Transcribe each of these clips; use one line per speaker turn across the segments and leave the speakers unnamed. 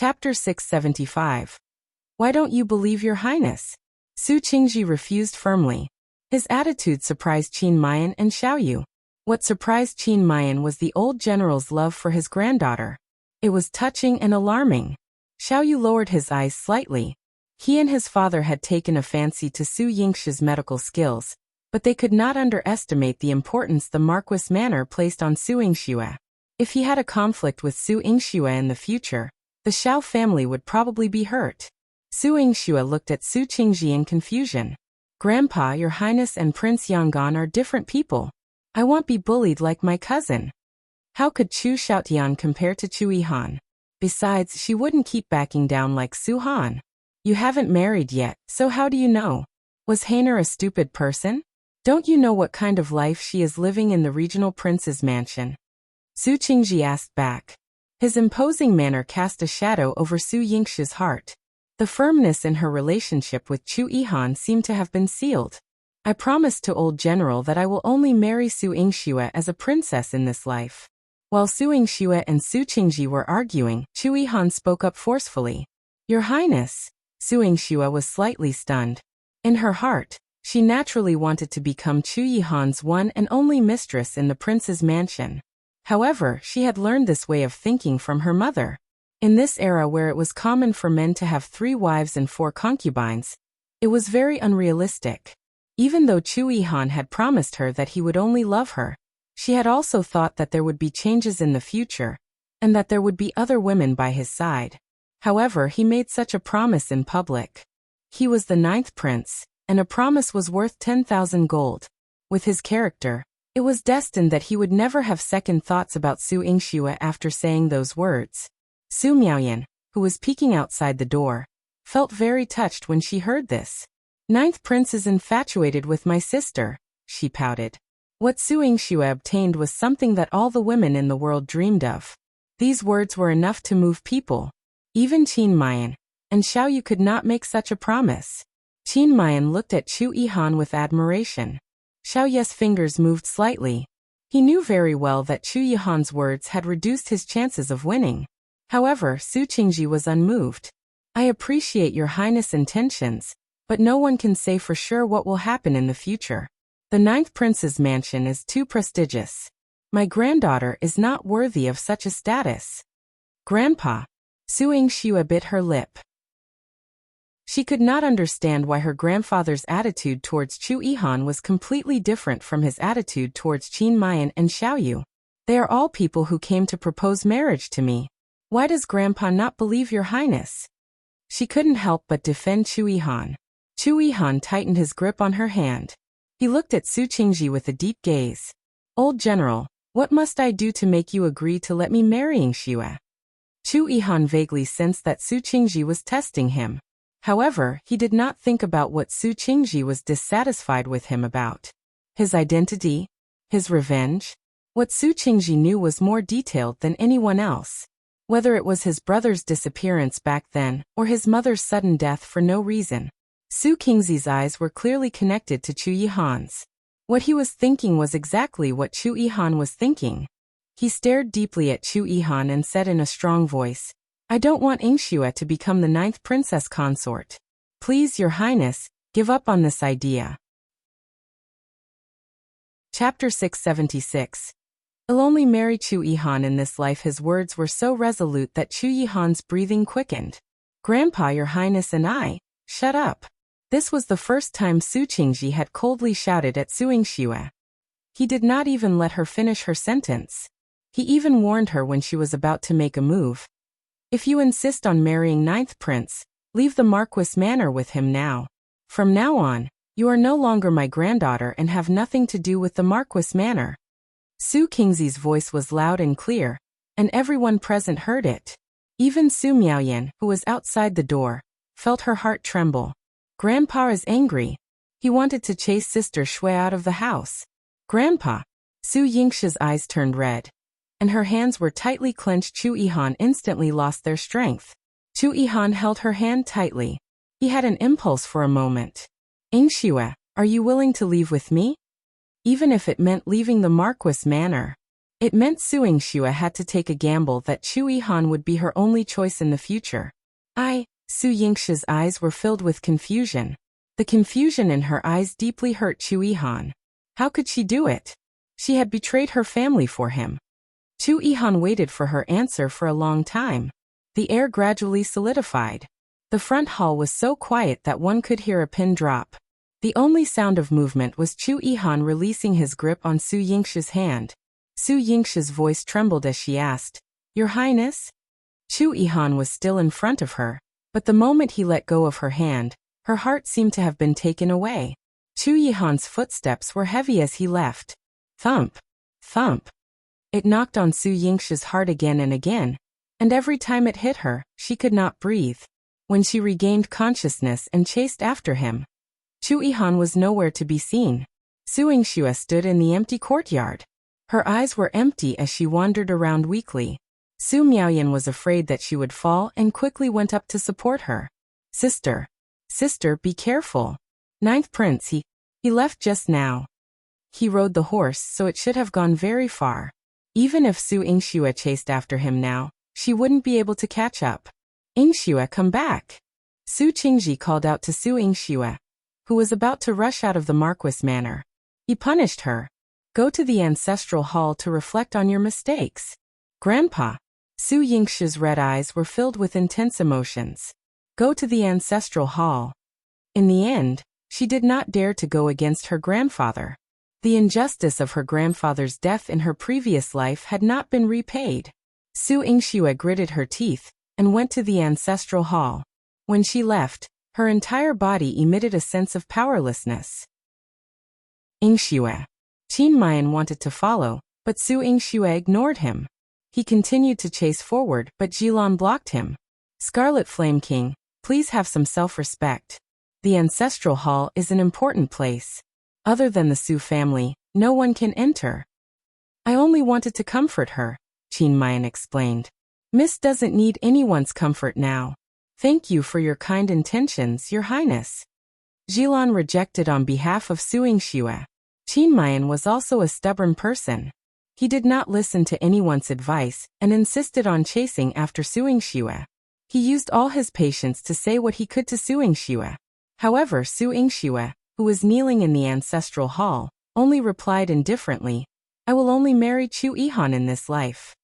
Chapter 675. Why don't you believe your highness? Su Qingji refused firmly. His attitude surprised Qin Mian and Xiao. What surprised Qin Mian was the old general's love for his granddaughter. It was touching and alarming. Xiao lowered his eyes slightly. He and his father had taken a fancy to Su Yingxue's medical skills, but they could not underestimate the importance the Marquis manor placed on Su Yingxue. If he had a conflict with Su Yingxue in the future, the Xiao family would probably be hurt. Su Yingxue looked at Su Qingji in confusion. Grandpa, your highness and Prince Yangon are different people. I won't be bullied like my cousin. How could Chu Xiaotian compare to Chu Yihan? Besides, she wouldn't keep backing down like Su Han. You haven't married yet, so how do you know? Was Hainer a stupid person? Don't you know what kind of life she is living in the regional prince's mansion? Su Qingji asked back. His imposing manner cast a shadow over Su Yingxue's heart. The firmness in her relationship with Chu Yihan seemed to have been sealed. I promised to old general that I will only marry Su Yingxue as a princess in this life. While Su Yingxue and Su Qingji were arguing, Chu Yihan spoke up forcefully. Your highness. Su Yingxue was slightly stunned. In her heart, she naturally wanted to become Chu Yihan's one and only mistress in the prince's mansion. However, she had learned this way of thinking from her mother. In this era where it was common for men to have 3 wives and 4 concubines, it was very unrealistic. Even though Chu Yihan had promised her that he would only love her, she had also thought that there would be changes in the future, and that there would be other women by his side. However, he made such a promise in public. He was the 9th prince, and a promise was worth 10,000 gold. With his character, it was destined that he would never have second thoughts about Su Yingxue after saying those words. Su Miaoyan, who was peeking outside the door, felt very touched when she heard this. 9th prince is infatuated with my sister, she pouted. What Su Yingxue obtained was something that all the women in the world dreamed of. These words were enough to move people. Even Qin Mian and Xiao could not make such a promise. Qin Mian looked at Chu Yihan with admiration. Xiao's fingers moved slightly. He knew very well that Chu Yihan's words had reduced his chances of winning. However, Su Qingji was unmoved. I appreciate your highness' intentions, but no one can say for sure what will happen in the future. The 9th prince's mansion is too prestigious. My granddaughter is not worthy of such a status. Grandpa. Su Yingxue bit her lip. She could not understand why her grandfather's attitude towards Chu Yihan was completely different from his attitude towards Qin Mian and Xiao. They are all people who came to propose marriage to me. Why does Grandpa not believe your highness? She couldn't help but defend Chu Yihan. Chu Yihan tightened his grip on her hand. He looked at Su Qingji with a deep gaze. Old general, what must I do to make you agree to let me marry Yingxue? Chu Yihan vaguely sensed that Su Qingji was testing him. However, he did not think about what Su Qingji was dissatisfied with him about. His identity? His revenge? What Su Qingji knew was more detailed than anyone else. Whether it was his brother's disappearance back then, or his mother's sudden death for no reason, Su Qingji's eyes were clearly connected to Chu Yihan's. What he was thinking was exactly what Chu Yihan was thinking. He stared deeply at Chu Yihan and said in a strong voice, I don't want Yingxue to become the 9th princess consort. Please, your highness, give up on this idea. Chapter 676. I'll only marry Chu Yihan in this life. His words were so resolute that Chu Yihan's breathing quickened. Grandpa, your highness and I, shut up. This was the first time Su Qingji had coldly shouted at Su Yingxue. He did not even let her finish her sentence. He even warned her when she was about to make a move. If you insist on marrying 9th prince, leave the Marquis manor with him now. From now on, you are no longer my granddaughter and have nothing to do with the Marquis manor. Su Qingji's voice was loud and clear, and everyone present heard it. Even Su Miaoyan, who was outside the door, felt her heart tremble. Grandpa is angry. He wanted to chase Sister Shui out of the house. Grandpa. Su Yingxue's eyes turned red, and her hands were tightly clenched. Chu Yihan instantly lost their strength. Chu Yihan held her hand tightly. He had an impulse for a moment. Yingxue, are you willing to leave with me? Even if it meant leaving the Marquis manor. It meant Su Yingxue had to take a gamble that Chu Yihan would be her only choice in the future. Su Yingxue's eyes were filled with confusion. The confusion in her eyes deeply hurt Chu Yihan. How could she do it? She had betrayed her family for him. Chu Yihan waited for her answer for a long time. The air gradually solidified. The front hall was so quiet that one could hear a pin drop. The only sound of movement was Chu Yihan releasing his grip on Su Yingxue's hand. Su Yingxue's voice trembled as she asked, "Your Highness?" Chu Yihan was still in front of her, but the moment he let go of her hand, her heart seemed to have been taken away. Chu Yihan's footsteps were heavy as he left. Thump, thump. It knocked on Su Yingxue's heart again, and every time it hit her, she could not breathe. When she regained consciousness and chased after him, Chu Yihan was nowhere to be seen. Su Yingxue stood in the empty courtyard. Her eyes were empty as she wandered around weakly. Su Miaoyan was afraid that she would fall and quickly went up to support her. Sister, be careful. Ninth Prince, he left just now. He rode the horse, so it should have gone very far. Even if Su Yingxue chased after him now, she wouldn't be able to catch up. Yingxue, come back. Su Qingji called out to Su Yingxue, who was about to rush out of the Marquis manor. He punished her. Go to the ancestral hall to reflect on your mistakes. Grandpa. Su Yingxue's red eyes were filled with intense emotions. Go to the ancestral hall. In the end, she did not dare to go against her grandfather. The injustice of her grandfather's death in her previous life had not been repaid. Su Yingxue gritted her teeth and went to the ancestral hall. When she left, her entire body emitted a sense of powerlessness. Yingxue. Qin Mayan wanted to follow, but Su Yingxue ignored him. He continued to chase forward, but Yihan blocked him. Scarlet Flame King, please have some self-respect. The ancestral hall is an important place. Other than the Su family, no one can enter. I only wanted to comfort her, Qin Mayan explained. Miss doesn't need anyone's comfort now. Thank you for your kind intentions, Your Highness. Yihan rejected on behalf of Su Yingxue. Qin Mayan was also a stubborn person. He did not listen to anyone's advice and insisted on chasing after Su Yingxue. He used all his patience to say what he could to Su Yingxue. However, Su Yingxue, who was kneeling in the ancestral hall, only replied indifferently, I will only marry Chu Yihan in this life.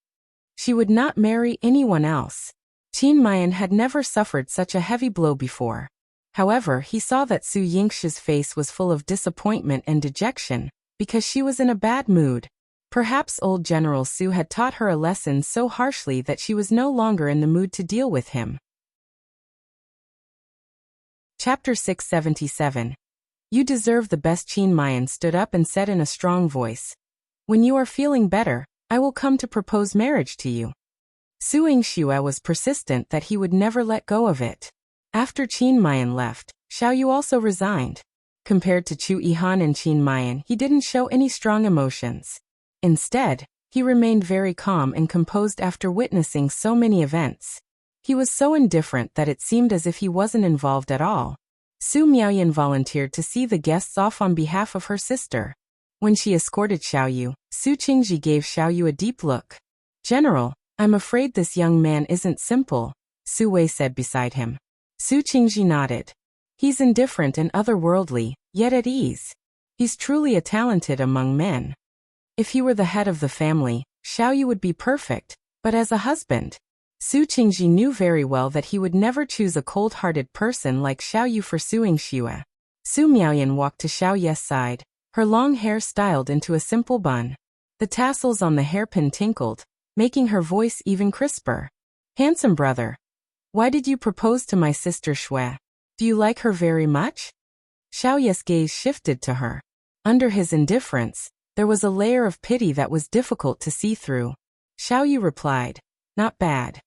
She would not marry anyone else. Qin Mayan had never suffered such a heavy blow before. However, he saw that Su Yingxue's face was full of disappointment and dejection, because she was in a bad mood. Perhaps old General Su had taught her a lesson so harshly that she was no longer in the mood to deal with him. Chapter 677. You deserve the best. Qin Mayan stood up and said in a strong voice, when you are feeling better, I will come to propose marriage to you. Su Yingxue was persistent that he would never let go of it. After Qin Mayan left, Xiao also resigned. Compared to Chu Yihan and Qin Mayan, he didn't show any strong emotions. Instead, he remained very calm and composed after witnessing so many events. He was so indifferent that it seemed as if he wasn't involved at all. Su Miaoyan volunteered to see the guests off on behalf of her sister. When she escorted Xiao, Su Qingji gave Xiao a deep look. General, I'm afraid this young man isn't simple, Su Wei said beside him. Su Qingji nodded. He's indifferent and otherworldly, yet at ease. He's truly a talented among men. If he were the head of the family, Xiao would be perfect, but as a husband, Su Qingji knew very well that he would never choose a cold-hearted person like Xiao for Su Yingxue. Su Miaoyan walked to Xiao's side, her long hair styled into a simple bun. The tassels on the hairpin tinkled, making her voice even crisper. Handsome brother, why did you propose to my sister Shui? Do you like her very much? Xiao's gaze shifted to her. Under his indifference, there was a layer of pity that was difficult to see through. Xiao replied, not bad.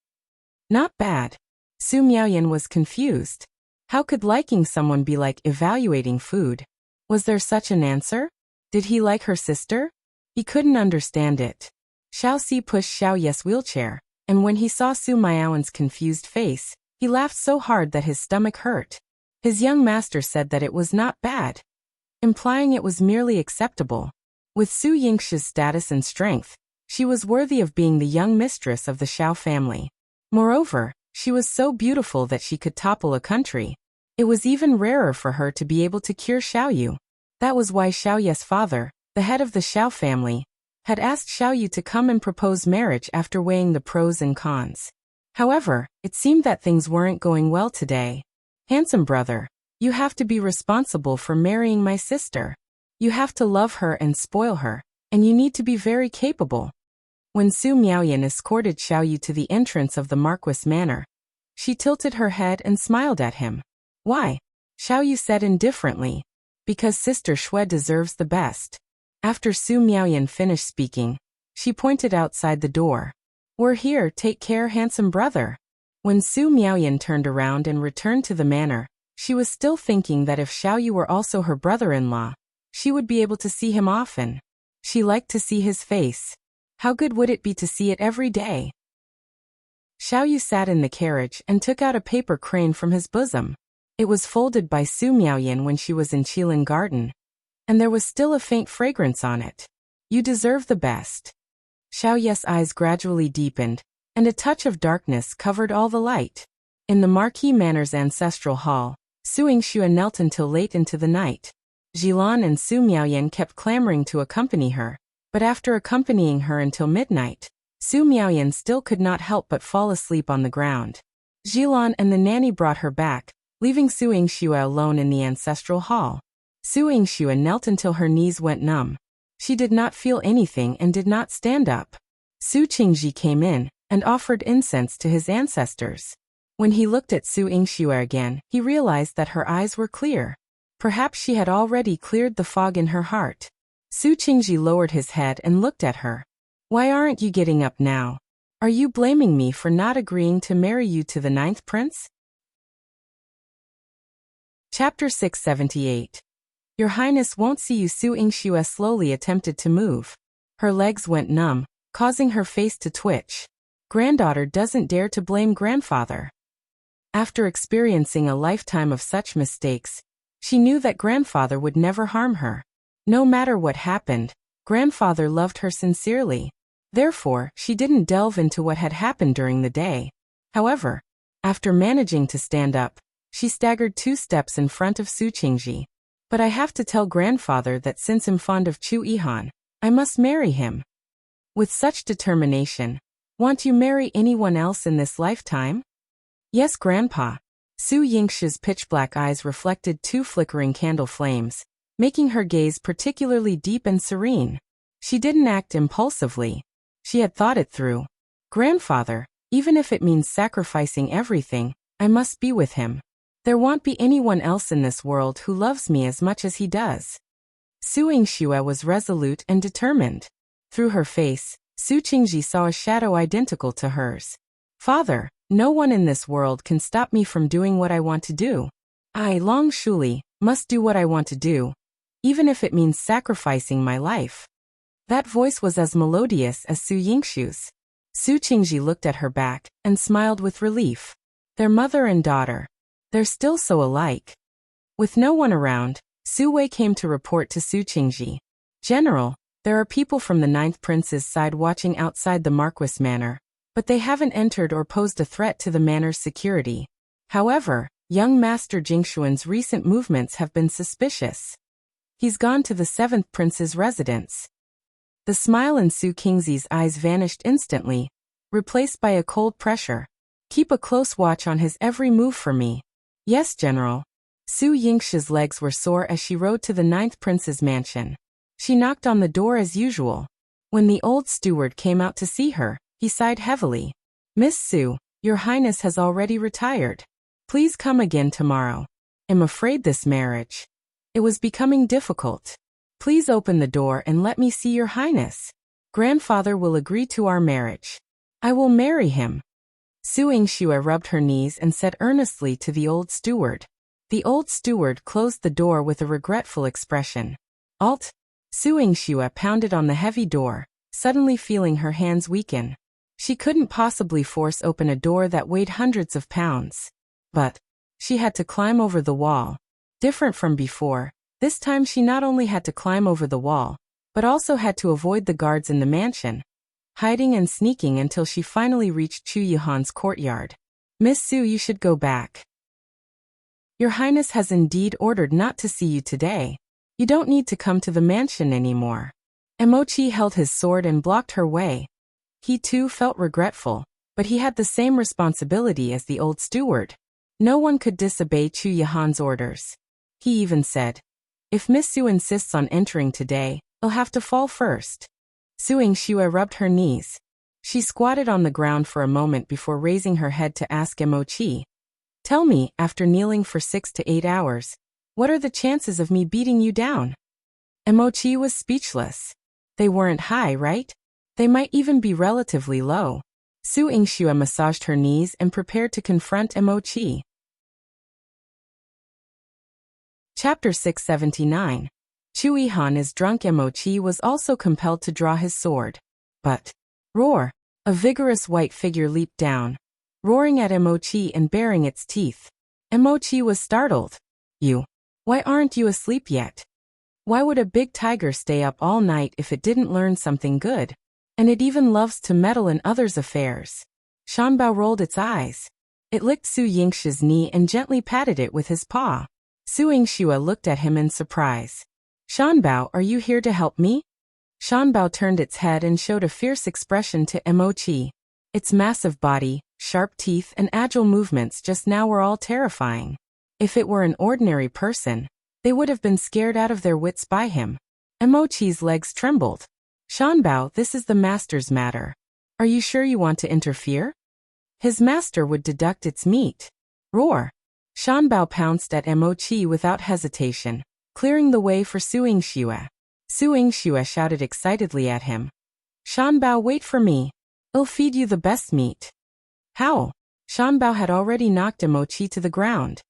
Not bad. Su Miaoyan was confused. How could liking someone be like evaluating food? Was there such an answer? Did he like her sister? He couldn't understand it. Xiao pushed Xiao's wheelchair, and when he saw Su Miaoyan's confused face, he laughed so hard that his stomach hurt. His young master said that it was not bad, implying it was merely acceptable. With Su Yingxue's status and strength, She was worthy of being the young mistress of the Xiao family. Moreover, she was so beautiful that she could topple a country. It was even rarer for her to be able to cure Xiaoyu. That was why Xiaoye's father, the head of the Xiao family, had asked Xiaoyu to come and propose marriage after weighing the pros and cons. However, it seemed that things weren't going well today. Handsome brother, you have to be responsible for marrying my sister. You have to love her and spoil her, and you need to be very capable. When Su Miaoyan escorted Xiaoyu to the entrance of the Marquis Manor, she tilted her head and smiled at him. Why? Xiaoyu said indifferently. Because Sister Xue deserves the best. After Su Miaoyan finished speaking, she pointed outside the door. We're here, take care, handsome brother. When Su Miaoyan turned around and returned to the manor, she was still thinking that if Xiaoyu were also her brother-in-law, she would be able to see him often. She liked to see his face. How good would it be to see it every day? Xiaoyu sat in the carriage and took out a paper crane from his bosom. It was folded by Su Miaoyan when she was in Qilin Garden, and there was still a faint fragrance on it. You deserve the best. Xiaoye's eyes gradually deepened, and a touch of darkness covered all the light. In the Marquis Manor's ancestral hall, Su Yingxue knelt until late into the night. Yihan and Su Miaoyan kept clamoring to accompany her, but after accompanying her until midnight, Su Miaoyan still could not help but fall asleep on the ground. Yihan and the nanny brought her back, leaving Su Yingxue alone in the ancestral hall. Su Yingxue knelt until her knees went numb. She did not feel anything and did not stand up. Su Qingji came in and offered incense to his ancestors. When he looked at Su Yingxue again, he realized that her eyes were clear. Perhaps she had already cleared the fog in her heart. Su Qingji lowered his head and looked at her. Why aren't you getting up now? Are you blaming me for not agreeing to marry you to the 9th prince? Chapter 678. Your Highness won't see you. Su Yingxue slowly attempted to move. Her legs went numb, causing her face to twitch. Granddaughter doesn't dare to blame grandfather. After experiencing a lifetime of such mistakes, she knew that grandfather would never harm her. No matter what happened, grandfather loved her sincerely. Therefore, she didn't delve into what had happened during the day. However, after managing to stand up, she staggered 2 steps in front of Su Qingji. But I have to tell grandfather that since I'm fond of Chu Yihan, I must marry him. With such determination, won't you marry anyone else in this lifetime? Yes, Grandpa. Su Yingxue's pitch-black eyes reflected 2 flickering candle flames, making her gaze particularly deep and serene. She didn't act impulsively. She had thought it through. Grandfather, even if it means sacrificing everything, I must be with him. There won't be anyone else in this world who loves me as much as he does. Su Yingxue was resolute and determined. Through her face, Su Qingji saw a shadow identical to hers. Father, no one in this world can stop me from doing what I want to do. I, Long Shuli, must do what I want to do, even if it means sacrificing my life. That voice was as melodious as Su Yingxue's. Su Qingji looked at her back and smiled with relief. Their mother and daughter. They're still so alike. With no one around, Su Wei came to report to Su Qingji. General, there are people from the 9th prince's side watching outside the Marquis Manor, but they haven't entered or posed a threat to the manor's security. However, young Master Yingxuan's recent movements have been suspicious. He's gone to the 7th prince's residence. The smile in Su Qingji's eyes vanished instantly, replaced by a cold pressure. Keep a close watch on his every move for me. Yes, General. Su Yingxue's legs were sore as she rode to the 9th prince's mansion. She knocked on the door as usual. When the old steward came out to see her, he sighed heavily. Miss Su, your Highness has already retired. Please come again tomorrow. I'm afraid this marriage. It was becoming difficult. Please open the door and let me see your Highness. Grandfather will agree to our marriage. I will marry him. Su Yingxue rubbed her knees and said earnestly to the old steward. The old steward closed the door with a regretful expression. Alt. Su Yingxue pounded on the heavy door, suddenly feeling her hands weaken. She couldn't possibly force open a door that weighed hundreds of pounds. But she had to climb over the wall. Different from before, this time she not only had to climb over the wall, but also had to avoid the guards in the mansion. hiding and sneaking until she finally reached Chu Yihan's courtyard. "Miss Su, you should go back. Your Highness has indeed ordered not to see you today. You don't need to come to the mansion anymore." Emochi held his sword and blocked her way. He too felt regretful, but he had the same responsibility as the old steward. No one could disobey Chu Yihan's orders. He even said, "If Miss Su insists on entering today, I'll have to fall first." Yingxue rubbed her knees. She squatted on the ground for a moment before raising her head to ask Emochi, "Tell me, after kneeling for 6 to 8 hours, what are the chances of me beating you down?" Emochi was speechless. They weren't high, right? They might even be relatively low. Yingxue massaged her knees and prepared to confront Emochi. Chapter 679. Chu Yihan is drunk. Emochi was also compelled to draw his sword. But, roar! A vigorous white figure leaped down, roaring at Emochi and baring its teeth. Emochi was startled. Why aren't you asleep yet? Why would a big tiger stay up all night if it didn't learn something good? And it even loves to meddle in others' affairs." Shanbao rolled its eyes. It licked Yingxue's knee and gently patted it with his paw. Yingxue looked at him in surprise. "Shanbao, are you here to help me?" Shanbao turned its head and showed a fierce expression to Emochi. Its massive body, sharp teeth and agile movements just now were all terrifying. If it were an ordinary person, they would have been scared out of their wits by him. Emochi's legs trembled. "Shanbao, this is the master's matter. Are you sure you want to interfere? His master would deduct its meat." Roar! Shanbao pounced at Emochi without hesitation, clearing the way for Yingxue. Yingxue shouted excitedly at him. "Shanbao, wait for me. I'll feed you the best meat." "How?" Shanbao had already knocked Emochi to the ground.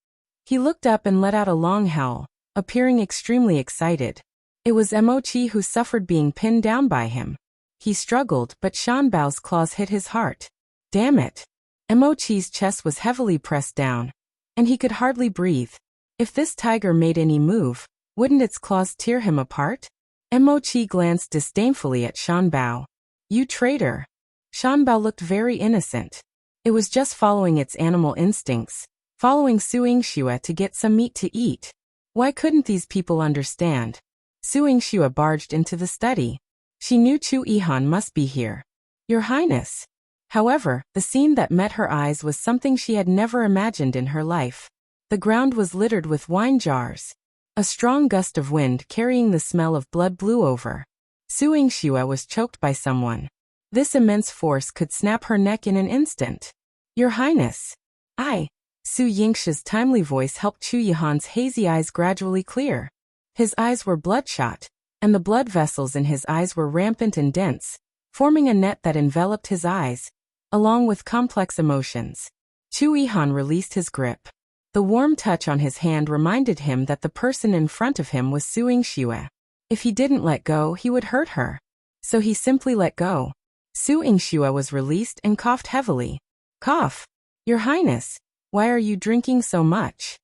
He looked up and let out a long howl, appearing extremely excited. It was Emochi who suffered being pinned down by him. He struggled, but Shanbao's claws hit his heart. Damn it! Emochi's chest was heavily pressed down, and he could hardly breathe. If this tiger made any move, wouldn't its claws tear him apart? Emochi glanced disdainfully at Shanbao. "You traitor!" Shanbao looked very innocent. It was just following its animal instincts, following Yingxue to get some meat to eat. Why couldn't these people understand? Yingxue barged into the study. She knew Chu Yihan must be here. "Your Highness." However, the scene that met her eyes was something she had never imagined in her life. The ground was littered with wine jars. A strong gust of wind carrying the smell of blood blew over. Yingxue was choked by someone. This immense force could snap her neck in an instant. "Your Highness." Yingxue's timely voice helped Chu Yihan's hazy eyes gradually clear. His eyes were bloodshot, and the blood vessels in his eyes were rampant and dense, forming a net that enveloped his eyes, along with complex emotions. Chu Yihan released his grip. The warm touch on his hand reminded him that the person in front of him was Yingxue. If he didn't let go, he would hurt her. So he simply let go. Yingxue was released and coughed heavily. "Cough. Your Highness, why are you drinking so much?"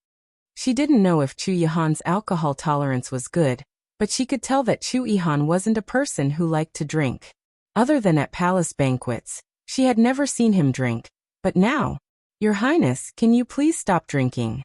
She didn't know if Chu Yihan's alcohol tolerance was good, but she could tell that Chu Yihan wasn't a person who liked to drink. Other than at palace banquets, she had never seen him drink, but now, "Your Highness, can you please stop drinking?"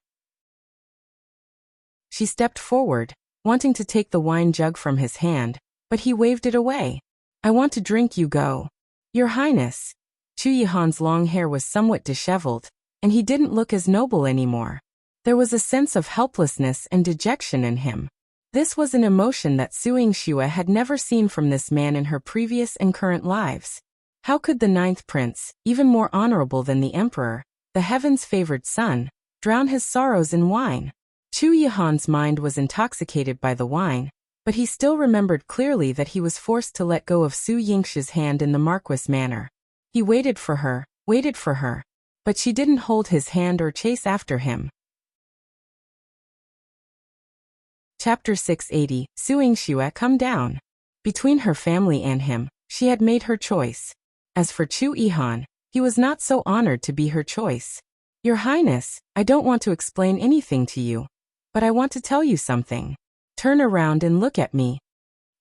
She stepped forward, wanting to take the wine jug from his hand, but he waved it away. "I want to drink, you go." "Your Highness." Chu Yihan's long hair was somewhat disheveled, and he didn't look as noble anymore. There was a sense of helplessness and dejection in him. This was an emotion that Yingxue had never seen from this man in her previous and current lives. How could the ninth prince, even more honorable than the emperor, the heavens' favored son, drown his sorrows in wine? Chu Yihan's mind was intoxicated by the wine, but he still remembered clearly that he was forced to let go of Yingxue's hand in the Marquis manner. He waited for her, but she didn't hold his hand or chase after him. Chapter 680, Yingxue, come down. Between her family and him, she had made her choice. As for Chu Yihan, he was not so honored to be her choice. "Your Highness, I don't want to explain anything to you, but I want to tell you something. Turn around and look at me."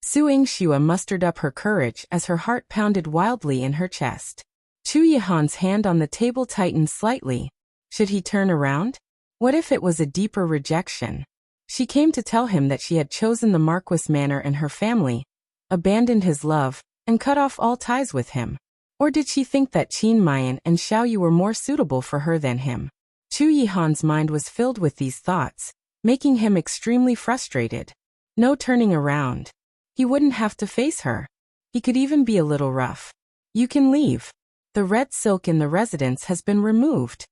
Su Yingxue mustered up her courage as her heart pounded wildly in her chest. Chu Yihan's hand on the table tightened slightly. Should he turn around? What if it was a deeper rejection? She came to tell him that she had chosen the Marquis manor and her family, abandoned his love, and cut off all ties with him. Or did she think that Qin Mian and Xiao were more suitable for her than him? Chu Yihan's mind was filled with these thoughts, making him extremely frustrated. No turning around. He wouldn't have to face her. He could even be a little rough. You can leave. The red silk in the residence has been removed.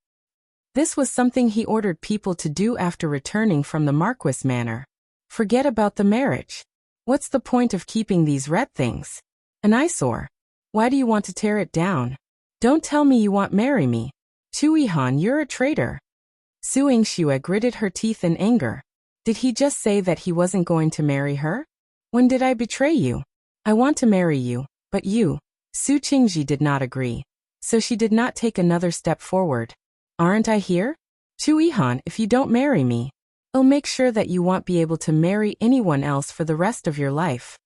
This was something he ordered people to do after returning from the Marquis manor. Forget about the marriage. What's the point of keeping these red things? An eyesore. Why do you want to tear it down? Don't tell me you want marry me. Chu Yihan, you're a traitor. Su Yingxue gritted her teeth in anger. Did he just say that he wasn't going to marry her? When did I betray you? I want to marry you, but you. Su Qingji did not agree. So she did not take another step forward. Aren't I here? Chu Yihan, if you don't marry me, I'll make sure that you won't be able to marry anyone else for the rest of your life.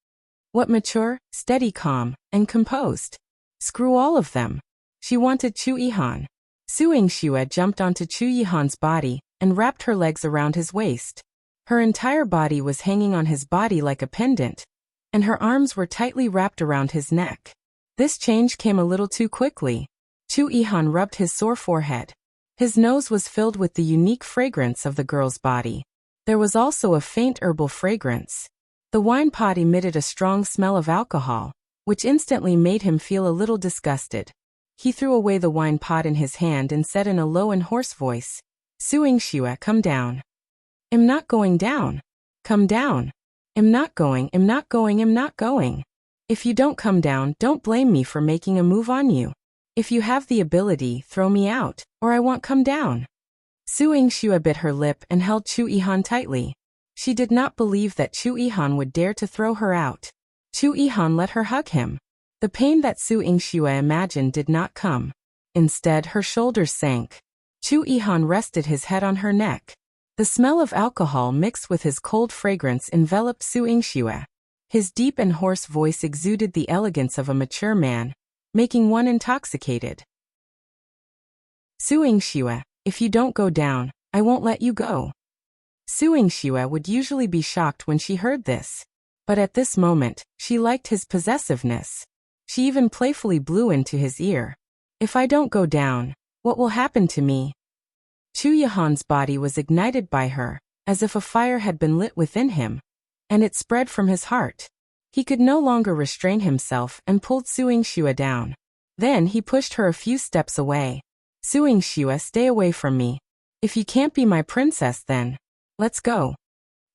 What mature, steady, calm, and composed? Screw all of them. She wanted Chu Yihan. Su Yingxue jumped onto Chu Yihan's body and wrapped her legs around his waist. Her entire body was hanging on his body like a pendant, and her arms were tightly wrapped around his neck. This change came a little too quickly. Chu Yihan rubbed his sore forehead. His nose was filled with the unique fragrance of the girl's body. There was also a faint herbal fragrance. The wine pot emitted a strong smell of alcohol, which instantly made him feel a little disgusted. He threw away the wine pot in his hand and said in a low and hoarse voice, Su Yingxue, come down. I'm not going down. Come down. I'm not going. If you don't come down, don't blame me for making a move on you. If you have the ability, throw me out, or I won't come down. Su Yingxue bit her lip and held Chu Yihan tightly. She did not believe that Chu Yihan would dare to throw her out. Chu Yihan let her hug him. The pain that Su Yingxue imagined did not come. Instead, her shoulders sank. Chu Yihan rested his head on her neck. The smell of alcohol mixed with his cold fragrance enveloped Su Yingxue. His deep and hoarse voice exuded the elegance of a mature man, making one intoxicated. Su Yingxue, if you don't go down, I won't let you go. Su Yingxue would usually be shocked when she heard this. But at this moment, she liked his possessiveness. She even playfully blew into his ear. If I don't go down, what will happen to me? Chu Yihan's body was ignited by her, as if a fire had been lit within him, and it spread from his heart. He could no longer restrain himself and pulled Su Yingxue down. Then he pushed her a few steps away. Su Yingxue, stay away from me. If you can't be my princess, then let's go.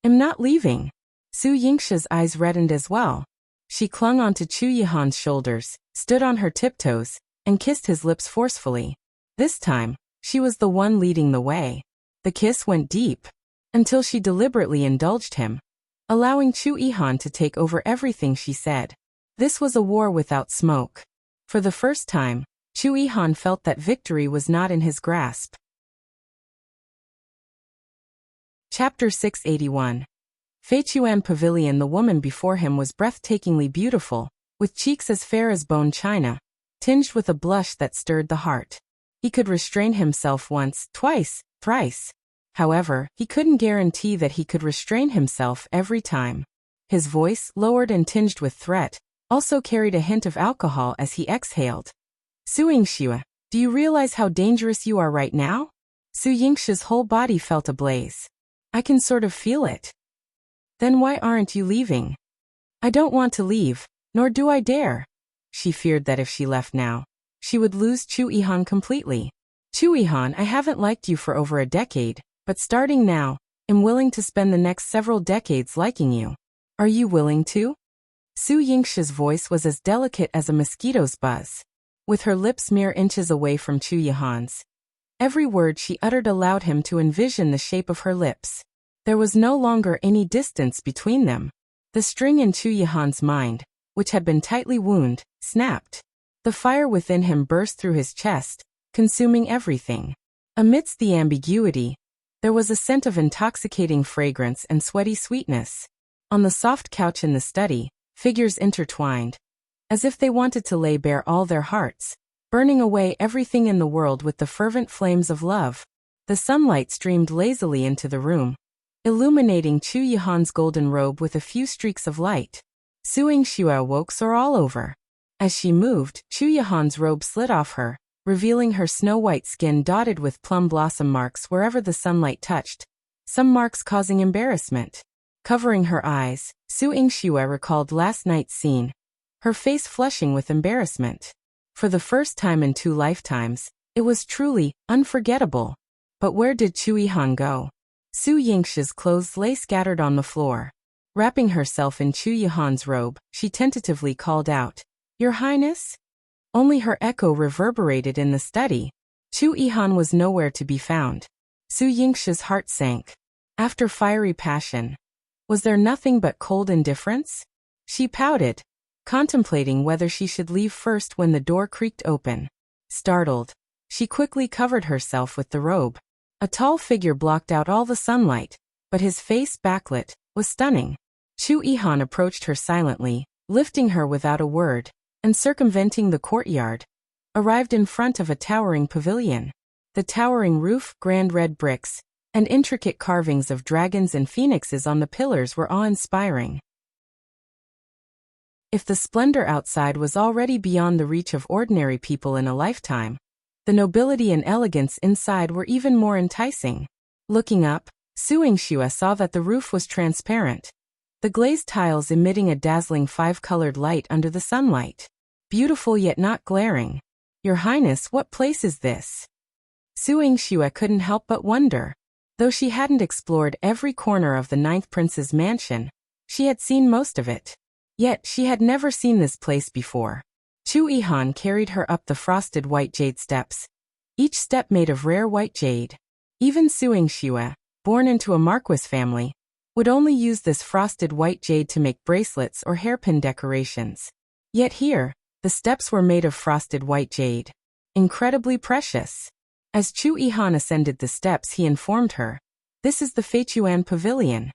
I'm not leaving. Su Yingxue's eyes reddened as well. She clung onto Chu Yihan's shoulders, stood on her tiptoes, and kissed his lips forcefully. This time, she was the one leading the way. The kiss went deep, until she deliberately indulged him, allowing Chu Yihan to take over everything she said. This was a war without smoke. For the first time, Chu Yihan felt that victory was not in his grasp. Chapter 681. Feiquan Pavillion. The woman before him was breathtakingly beautiful, with cheeks as fair as bone china, tinged with a blush that stirred the heart. He could restrain himself once, twice, thrice. However, he couldn't guarantee that he could restrain himself every time. His voice, lowered and tinged with threat, also carried a hint of alcohol as he exhaled. Su Yingxue, do you realize how dangerous you are right now? Su Yingxue's whole body felt ablaze. I can sort of feel it. Then why aren't you leaving? I don't want to leave, nor do I dare. She feared that if she left now, she would lose Chu Yihan completely. Chu Yihan, I haven't liked you for over a decade, but starting now, I'm willing to spend the next several decades liking you. Are you willing to? Su Yingxue's voice was as delicate as a mosquito's buzz. With her lips mere inches away from Chu Yihan's, every word she uttered allowed him to envision the shape of her lips. There was no longer any distance between them. The string in Chu Yihan's mind, which had been tightly wound, snapped. The fire within him burst through his chest, consuming everything. Amidst the ambiguity, there was a scent of intoxicating fragrance and sweaty sweetness. On the soft couch in the study, figures intertwined, as if they wanted to lay bare all their hearts, burning away everything in the world with the fervent flames of love. The sunlight streamed lazily into the room, illuminating Chu Yihan's golden robe with a few streaks of light. Yingxue woke sore all over. As she moved, Chu Yihan's robe slid off her, revealing her snow-white skin dotted with plum blossom marks wherever the sunlight touched, some marks causing embarrassment. Covering her eyes, Yingxue recalled last night's scene, her face flushing with embarrassment. For the first time in 2 lifetimes, it was truly unforgettable. But where did Chu Yihan go? Yingxue's clothes lay scattered on the floor. Wrapping herself in Chu Yihan's robe, she tentatively called out, "Your Highness?" Only her echo reverberated in the study. Chu Yihan was nowhere to be found. Yingxue's heart sank. After fiery passion, was there nothing but cold indifference? She pouted, contemplating whether she should leave first when the door creaked open. Startled, she quickly covered herself with the robe. A tall figure blocked out all the sunlight, but his face, backlit, was stunning. Chu Yihan approached her silently, lifting her without a word, and circumventing the courtyard, arrived in front of a towering pavilion. The towering roof, grand red bricks, and intricate carvings of dragons and phoenixes on the pillars were awe-inspiring. If the splendor outside was already beyond the reach of ordinary people in a lifetime, the nobility and elegance inside were even more enticing. Looking up, Yingxue saw that the roof was transparent, the glazed tiles emitting a dazzling 5-colored light under the sunlight. Beautiful yet not glaring. "Your Highness, what place is this?" Yingxue couldn't help but wonder. Though she hadn't explored every corner of the 9th Prince's mansion, she had seen most of it. Yet she had never seen this place before. Chu Yihan carried her up the frosted white jade steps, each step made of rare white jade. Even Yingxue, born into a marquis family, would only use this frosted white jade to make bracelets or hairpin decorations. Yet here, the steps were made of frosted white jade. Incredibly precious. As Chu Yihan ascended the steps, he informed her, "This is the Feiquan Pavilion."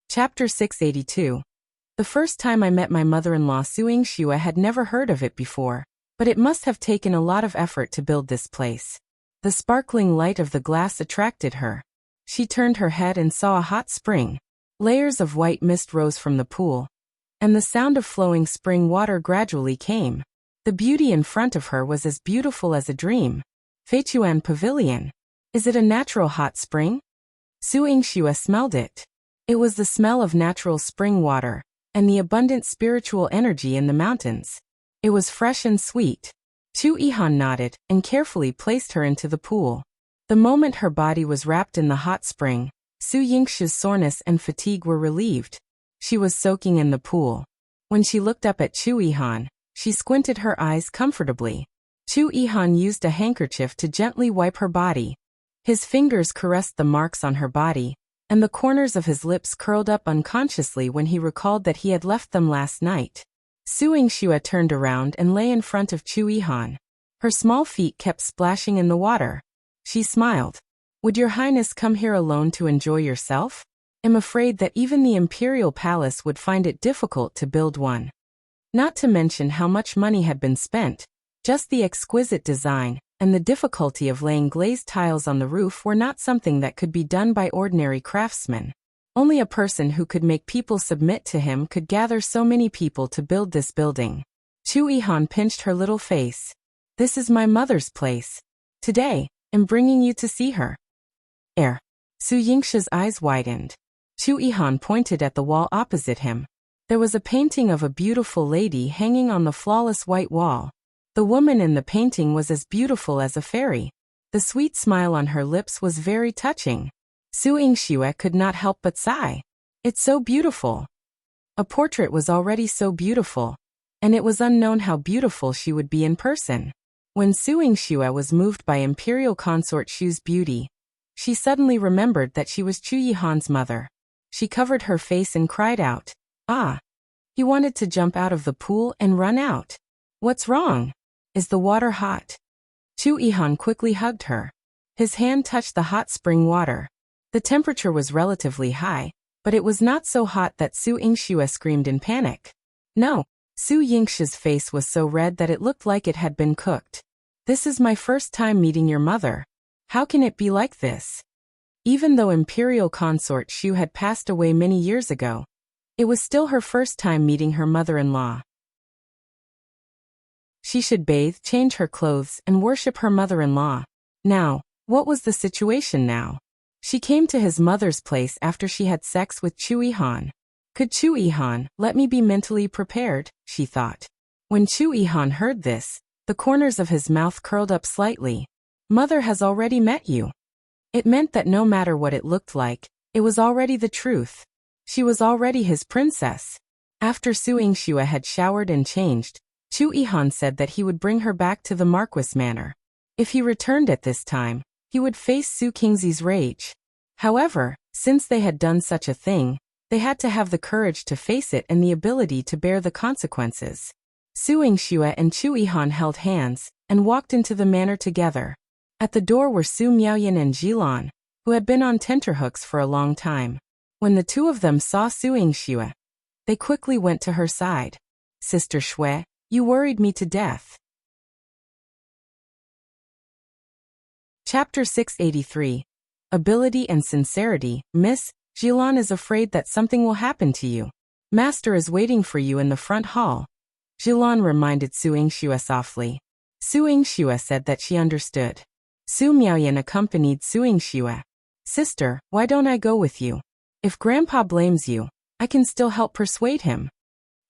Chapter 682. The first time I met my mother-in-law, Yingxue had never heard of it before, but it must have taken a lot of effort to build this place. The sparkling light of the glass attracted her. She turned her head and saw a hot spring. Layers of white mist rose from the pool, and the sound of flowing spring water gradually came. The beauty in front of her was as beautiful as a dream. Feiquan Pavilion. Is it a natural hot spring? Yingxue smelled it. It was the smell of natural spring water, and the abundant spiritual energy in the mountains. It was fresh and sweet. Chu Yihan nodded and carefully placed her into the pool. The moment her body was wrapped in the hot spring, Yingxue's soreness and fatigue were relieved. She was soaking in the pool. When she looked up at Chu Yihan, she squinted her eyes comfortably. Chu Yihan used a handkerchief to gently wipe her body. His fingers caressed the marks on her body, and the corners of his lips curled up unconsciously when he recalled that he had left them last night. Yingxue turned around and lay in front of Chu Yihan. Her small feet kept splashing in the water. She smiled. "Would your Highness come here alone to enjoy yourself? I'm afraid that even the imperial palace would find it difficult to build one. Not to mention how much money had been spent. Just the exquisite design and the difficulty of laying glazed tiles on the roof were not something that could be done by ordinary craftsmen. Only a person who could make people submit to him could gather so many people to build this building." Chu Yihan pinched her little face. "This is my mother's place. Today, I'm bringing you to see her." Yingxue's eyes widened. Chu Yihan pointed at the wall opposite him. There was a painting of a beautiful lady hanging on the flawless white wall. The woman in the painting was as beautiful as a fairy. The sweet smile on her lips was very touching. Yingxue could not help but sigh. "It's so beautiful." A portrait was already so beautiful, and it was unknown how beautiful she would be in person. When Yingxue was moved by Imperial Consort Xu's beauty, she suddenly remembered that she was Chu Yihan's mother. She covered her face and cried out, "Ah!" He wanted to jump out of the pool and run out. "What's wrong? Is the water hot?" Chu Yihan quickly hugged her. His hand touched the hot spring water. The temperature was relatively high, But it was not so hot that Su Yingxue screamed in panic. No, Su Yingxue's face was so red that it looked like it had been cooked. This is my first time meeting your mother. How can it be like this? Even though Imperial Consort Xiao had passed away many years ago, it was still her first time meeting her mother-in-law. She should bathe, change her clothes, and worship her mother-in-law. Now, what was the situation now? She came to his mother's place after she had sex with Yihan. Could Yihan let me be mentally prepared, she thought. When Yihan heard this, the corners of his mouth curled up slightly. Mother has already met you. It meant that no matter what it looked like, it was already the truth. She was already his princess. After Su Yingxue had showered and changed, Yihan said that he would bring her back to the Marquis Manor. If he returned at this time, he would face Su Qingzi's rage. However, since they had done such a thing, they had to have the courage to face it and the ability to bear the consequences. Su Yingxue and Yihan held hands and walked into the manor together. At the door were Su Miaoyan and Yilan, who had been on tenterhooks for a long time. When the two of them saw Su Yingxue, they quickly went to her side. Sister Xue, you worried me to death. Chapter 683. Ability and Sincerity. Miss, Yilan is afraid that something will happen to you. Master is waiting for you in the front hall. Yilan reminded Su Yingxue softly. Su Yingxue said that she understood. Su Miaoyan accompanied Su Yingxue. Sister, why don't I go with you? If Grandpa blames you, I can still help persuade him.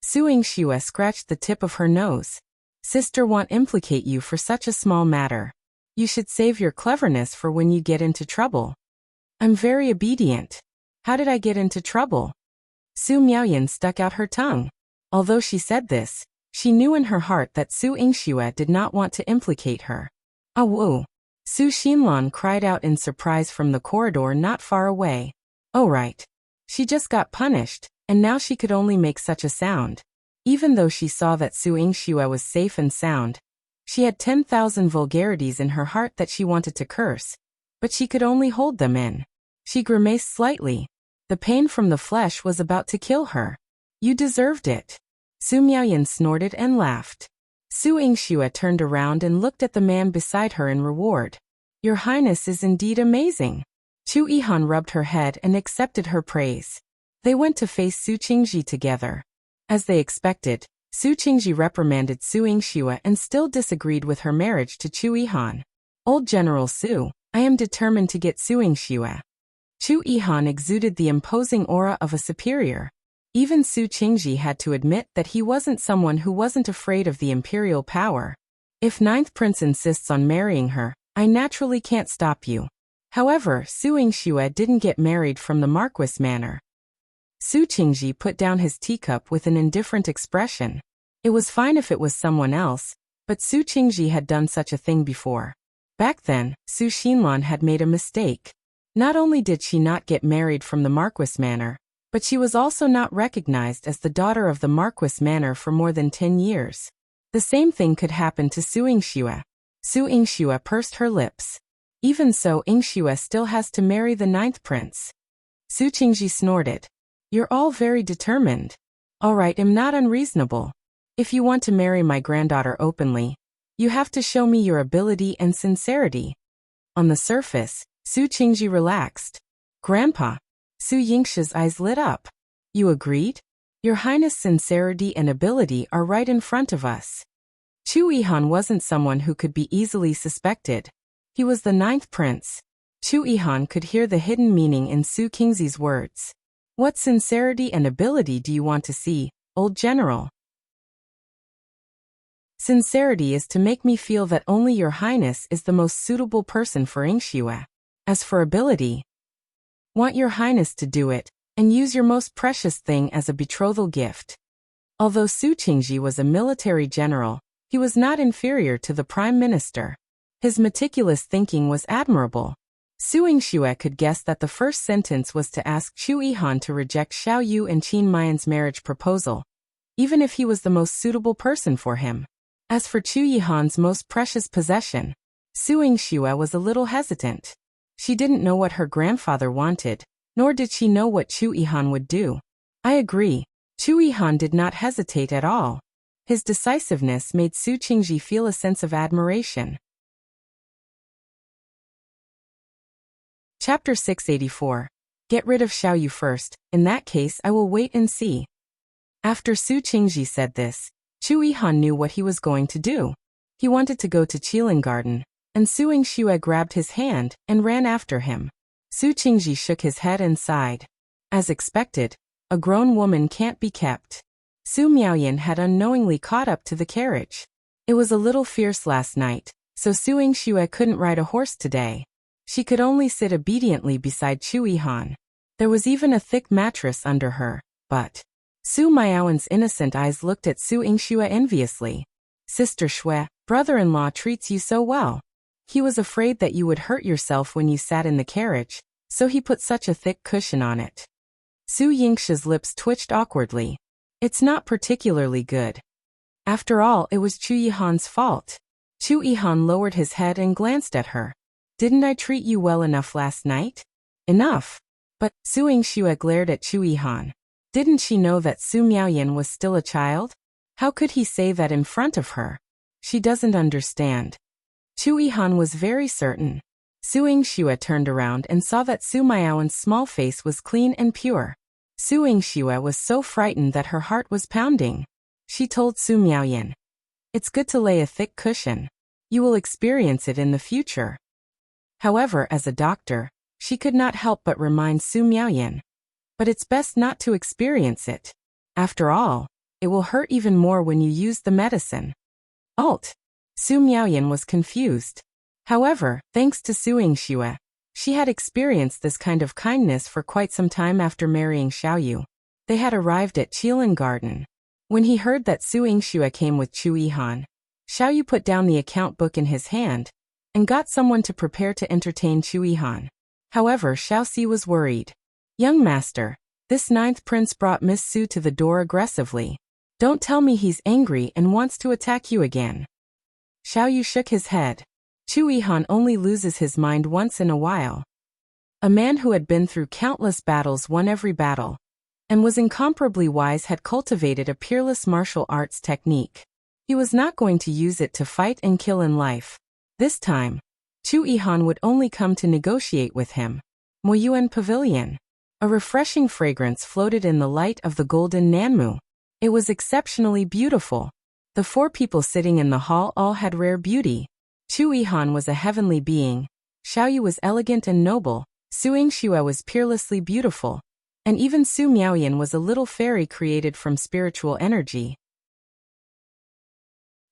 Su Yingxue scratched the tip of her nose. Sister won't implicate you for such a small matter. You should save your cleverness for when you get into trouble. I'm very obedient. How did I get into trouble? Su Miaoyan stuck out her tongue. Although she said this, she knew in her heart that Su Yingxue did not want to implicate her. Ah woo! Su Xinlan cried out in surprise from the corridor not far away. Oh right. She just got punished, and now she could only make such a sound. Even though she saw that Su Yingxue was safe and sound, she had 10,000 vulgarities in her heart that she wanted to curse, but she could only hold them in. She grimaced slightly. The pain from the flesh was about to kill her. You deserved it. Su Miaoyan snorted and laughed. Su Yingxue turned around and looked at the man beside her in reward. Your Highness is indeed amazing. Yihan rubbed her head and accepted her praise. They went to face Su Qingji together. As they expected, Su Qingji reprimanded Su Yingxue and still disagreed with her marriage to Yihan. Old General Su, I am determined to get Su Yingxue. Yihan exuded the imposing aura of a superior. Even Su Qingji had to admit that he wasn't someone who wasn't afraid of the imperial power. If Ninth Prince insists on marrying her, I naturally can't stop you. However, Su Yingxue didn't get married from the Marquis Manor. Su Qingji put down his teacup with an indifferent expression. It was fine if it was someone else, but Su Qingji had done such a thing before. Back then, Su Xinlan had made a mistake. Not only did she not get married from the Marquis Manor, but she was also not recognized as the daughter of the Marquis Manor for more than 10 years. The same thing could happen to Su Yingxue. Su Yingxue pursed her lips. Even so, Yingxue still has to marry the Ninth Prince. Su Qingji snorted. You're all very determined. All right, I'm not unreasonable. If you want to marry my granddaughter openly, you have to show me your ability and sincerity. On the surface, Su Qingji relaxed. Grandpa. Su Yingxue's eyes lit up. You agreed? Your Highness' sincerity and ability are right in front of us. Yihan wasn't someone who could be easily suspected. He was the Ninth Prince. Yihan could hear the hidden meaning in Su Qingzi's words. What sincerity and ability do you want to see, old general? Sincerity is to make me feel that only your Highness is the most suitable person for Yingxue. As for ability, want your Highness to do it, and use your most precious thing as a betrothal gift. Although Su Qingji was a military general, he was not inferior to the Prime Minister. His meticulous thinking was admirable. Su Yingxue could guess that the first sentence was to ask Yihan to reject Xiao Yu and Qin Mayan's marriage proposal, even if he was the most suitable person for him. As for Yihan's most precious possession, Su Yingxue was a little hesitant. She didn't know what her grandfather wanted, Nor did she know what Chu Yihan would do. I agree. Chu Yihan did not hesitate at all. His decisiveness made Su Qingji feel a sense of admiration. Chapter 684. Get rid of Xiao first, in that case I will wait and see. After Su Qingji said this, Chu Yihan knew what he was going to do. He wanted to go to Qilin Garden, and Su Yingxue grabbed his hand and ran after him. Su Qingji shook his head and sighed. As expected, a grown woman can't be kept. Su Miaoyan had unknowingly caught up to the carriage. It was a little fierce last night, so Su Yingxue couldn't ride a horse today. She could only sit obediently beside Chu Yihan. There was even a thick mattress under her, but Su Miaoyan's innocent eyes looked at Su Yingxue enviously. Sister Xue, brother-in-law treats you so well. He was afraid that you would hurt yourself when you sat in the carriage, so he put such a thick cushion on it. Su Yingxue's lips twitched awkwardly. It's not particularly good. After all, it was Chu Yihan's fault. Chu Yihan lowered his head and glanced at her. Didn't I treat you well enough last night? Enough. But Su Yingxue glared at Chu Yihan. Didn't she know that Su Miaoyan was still a child? How could he say that in front of her? She doesn't understand. Chu Yihan was very certain. Su Yingxue turned around and saw that Su Miaoyan's small face was clean and pure. Su Yingxue was so frightened that her heart was pounding. She told Su Miaoyan, "It's good to lay a thick cushion. You will experience it in the future." However, as a doctor, she could not help but remind Su Miaoyan, "But it's best not to experience it. After all, it will hurt even more when you use the medicine." Alt. Su Miaoyan was confused. However, thanks to Su Yingxue, she had experienced this kind of kindness for quite some time after marrying Xiao. They had arrived at Qilin Garden. When he heard that Su Yingxue came with Chu Yihan, Xiao put down the account book in his hand and got someone to prepare to entertain Chu Yihan. However, Xiao was worried. "Young master, this ninth prince brought Miss Su to the door aggressively. Don't tell me he's angry and wants to attack you again." Xiao shook his head. Chu Yihan only loses his mind once in a while. A man who had been through countless battles won every battle, and was incomparably wise had cultivated a peerless martial arts technique. He was not going to use it to fight and kill in life. This time, Chu Yihan would only come to negotiate with him. Miaoyan Pavillion. A refreshing fragrance floated in the light of the golden Nanmu. It was exceptionally beautiful. The four people sitting in the hall all had rare beauty. Chu Yihan was a heavenly being, Xiao was elegant and noble, Su Yingxue was peerlessly beautiful, and even Su Miaoyan was a little fairy created from spiritual energy.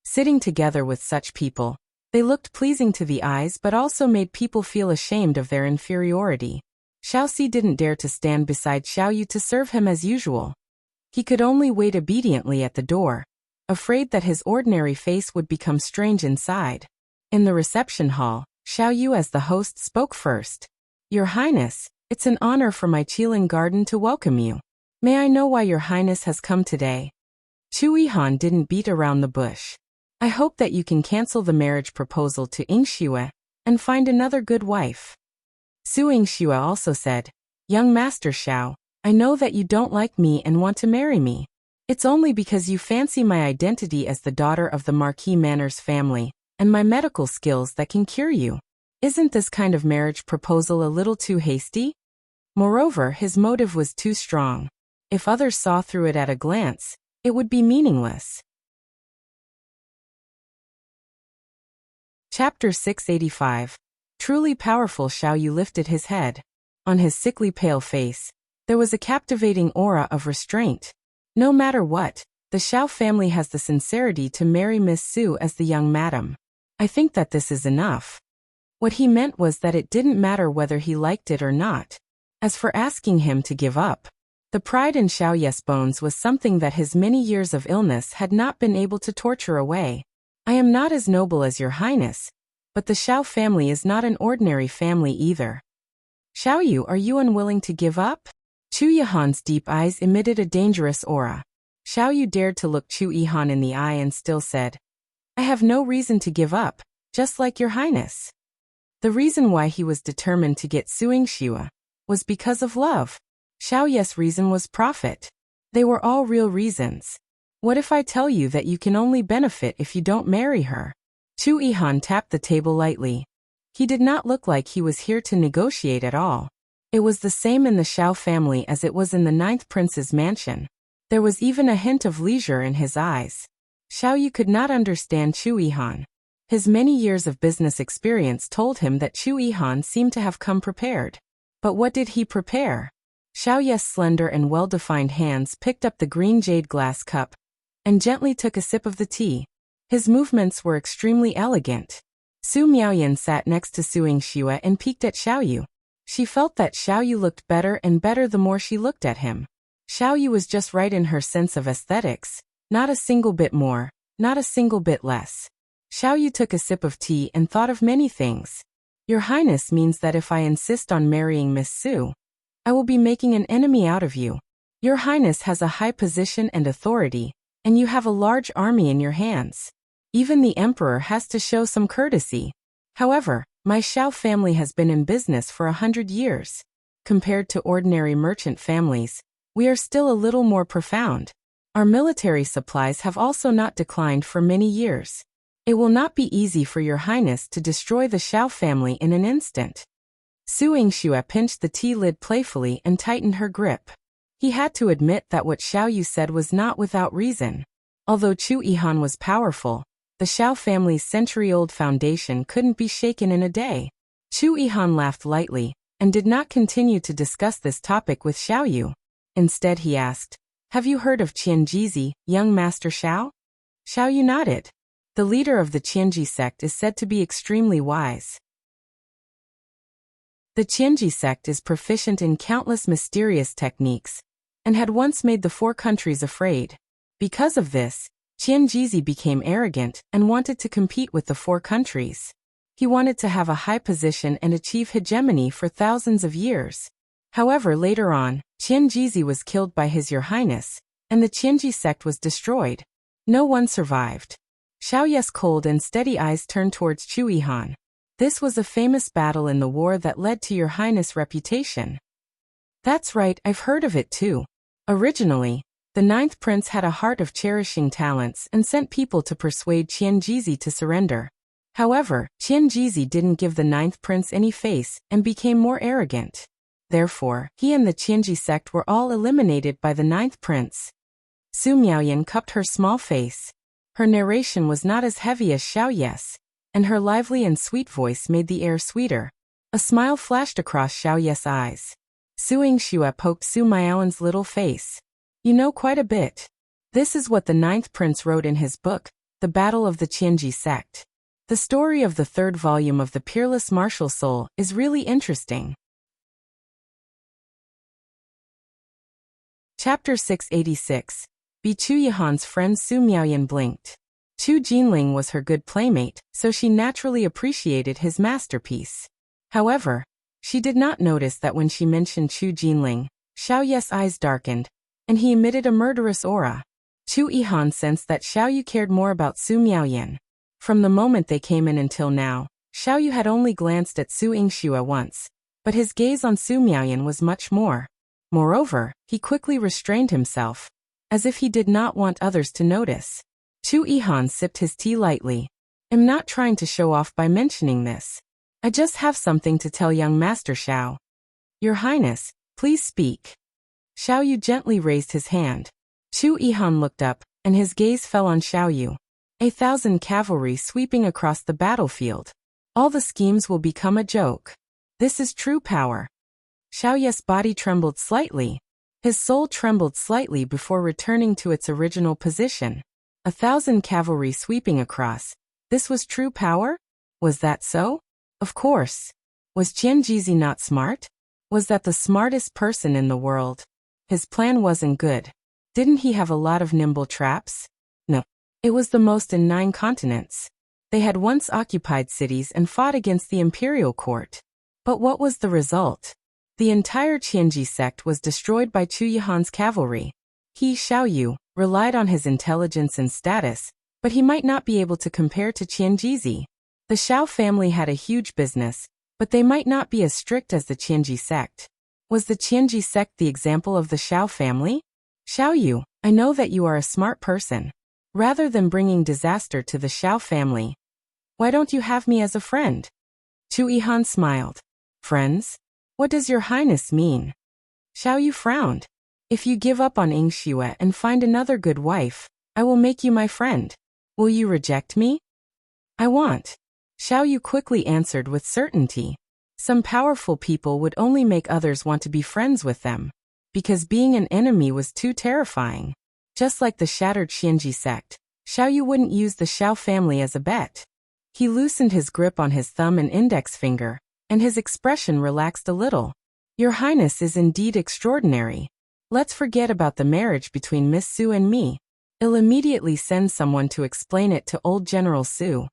Sitting together with such people, they looked pleasing to the eyes but also made people feel ashamed of their inferiority. Xiao didn't dare to stand beside Xiao to serve him as usual. He could only wait obediently at the door, afraid that his ordinary face would become strange inside. In the reception hall, Xiao as the host spoke first. "Your Highness, it's an honor for my Qilin Garden to welcome you. May I know why Your Highness has come today?" Chu Yihan didn't beat around the bush. "I hope that you can cancel the marriage proposal to Yingxue and find another good wife." Su Yingxue also said, "Young Master Xiao, I know that you don't like me and want to marry me. It's only because you fancy my identity as the daughter of the Marquis Manners family and my medical skills that can cure you. Isn't this kind of marriage proposal a little too hasty?" Moreover, his motive was too strong. If others saw through it at a glance, it would be meaningless. Chapter 685. Truly powerful. Xiao lifted his head. On his sickly pale face, there was a captivating aura of restraint. No matter what, the Xiao family has the sincerity to marry Miss Su as the young madam. I think that this is enough. What he meant was that it didn't matter whether he liked it or not. As for asking him to give up, the pride in Xiao's bones was something that his many years of illness had not been able to torture away. "I am not as noble as Your Highness, but the Xiao family is not an ordinary family either. Xiao, are you unwilling to give up?" Chu Yihan's deep eyes emitted a dangerous aura. Xiao dared to look Chu Yihan in the eye and still said, "I have no reason to give up, just like Your Highness." The reason why he was determined to get Su Yingxue was because of love. Xiao's reason was profit. They were all real reasons. What if I tell you that you can only benefit if you don't marry her? Chu Yihan tapped the table lightly. He did not look like he was here to negotiate at all. It was the same in the Xiao family as it was in the ninth prince's mansion. There was even a hint of leisure in his eyes. Xiao could not understand Chu Yihan. His many years of business experience told him that Chu Yihan seemed to have come prepared. But what did he prepare? Xiao's slender and well-defined hands picked up the green jade glass cup and gently took a sip of the tea. His movements were extremely elegant. Su Miaoyan sat next to Su Yingxue and peeked at Xiao. She felt that Xiao looked better and better the more she looked at him. Xiao was just right in her sense of aesthetics, not a single bit more, not a single bit less. Xiao took a sip of tea and thought of many things. Your Highness means that if I insist on marrying Miss Su, I will be making an enemy out of you. Your Highness has a high position and authority, and you have a large army in your hands. Even the Emperor has to show some courtesy. However, my Xiao family has been in business for 100 years. Compared to ordinary merchant families, we are still a little more profound. Our military supplies have also not declined for many years. It will not be easy for your Highness to destroy the Xiao family in an instant. Su Yingxue pinched the tea lid playfully and tightened her grip. He had to admit that what Xiao said was not without reason. Although Chu Yihan was powerful, the Xiao family's century-old foundation couldn't be shaken in a day. Chu Yihan laughed lightly and did not continue to discuss this topic with Xiao. Instead he asked, "Have you heard of Qianjizi, young Master Xiao?" Xiao nodded. The leader of the Qianji sect is said to be extremely wise. The Qianji sect is proficient in countless mysterious techniques and had once made the 4 countries afraid. Because of this, Qianjizi became arrogant and wanted to compete with the 4 countries. He wanted to have a high position and achieve hegemony for thousands of years. However, later on, Qianjizi was killed by Your Highness, and the Qianji sect was destroyed. No one survived. Xiao's cold and steady eyes turned towards Chu Yihan. This was a famous battle in the war that led to Your Highness' reputation. That's right, I've heard of it too. Originally, the ninth prince had a heart of cherishing talents and sent people to persuade Qianjizi to surrender. However, Qianjizi didn't give the ninth prince any face and became more arrogant. Therefore, he and the Qianji sect were all eliminated by the ninth prince. Su Miaoyan cupped her small face. Her narration was not as heavy as Xiao's, and her lively and sweet voice made the air sweeter. A smile flashed across Xiao's eyes. Su Yingxue poked Su Miaoyan's little face. You know quite a bit. This is what the ninth prince wrote in his book, The Battle of the Qianji Sect. The story of the 3rd volume of the Peerless Martial Soul is really interesting. Chapter 686. Be Chu Yihan's friend. Su Miaoyan blinked. Chu Jinling was her good playmate, so she naturally appreciated his masterpiece. However, she did not notice that when she mentioned Chu Jinling, Xiao's eyes darkened, and he emitted a murderous aura. Chu Yihan sensed that Xiao cared more about Su Miaoyan. From the moment they came in until now, Xiao had only glanced at Su Yingxue once, but his gaze on Su Miaoyan was much more. Moreover, he quickly restrained himself, as if he did not want others to notice. Chu Yihan sipped his tea lightly. I'm not trying to show off by mentioning this. I just have something to tell young Master Xiao. Your Highness, please speak. Xiao gently raised his hand. Chu Yihan looked up, and his gaze fell on Xiao. 1,000 cavalry sweeping across the battlefield. All the schemes will become a joke. This is true power. Xiao's body trembled slightly. His soul trembled slightly before returning to its original position. 1,000 cavalry sweeping across. This was true power? Was that so? Of course. Was Qianjizi not smart? Was that the smartest person in the world? His plan wasn't good. Didn't he have a lot of nimble traps? No. It was the most in 9 continents. They had once occupied cities and fought against the imperial court. But what was the result? The entire Qianji sect was destroyed by Chu Yihan's cavalry. He, Xiao, relied on his intelligence and status, but he might not be able to compare to Qianjizi. The Xiao family had a huge business, but they might not be as strict as the Qianji sect. Was the Qianji sect the example of the Xiao family? Xiao, I know that you are a smart person. Rather than bringing disaster to the Xiao family, why don't you have me as a friend? Chu Yihan smiled. Friends? What does your highness mean? Xiao frowned. If you give up on Yingxue and find another good wife, I will make you my friend. Will you reject me? I want. Xiao quickly answered with certainty. Some powerful people would only make others want to be friends with them, because being an enemy was too terrifying. Just like the shattered Qianji sect, Xiao wouldn't use the Xiao family as a bet. He loosened his grip on his thumb and index finger, and his expression relaxed a little. Your Highness is indeed extraordinary. Let's forget about the marriage between Miss Su and me. I'll immediately send someone to explain it to old General Su.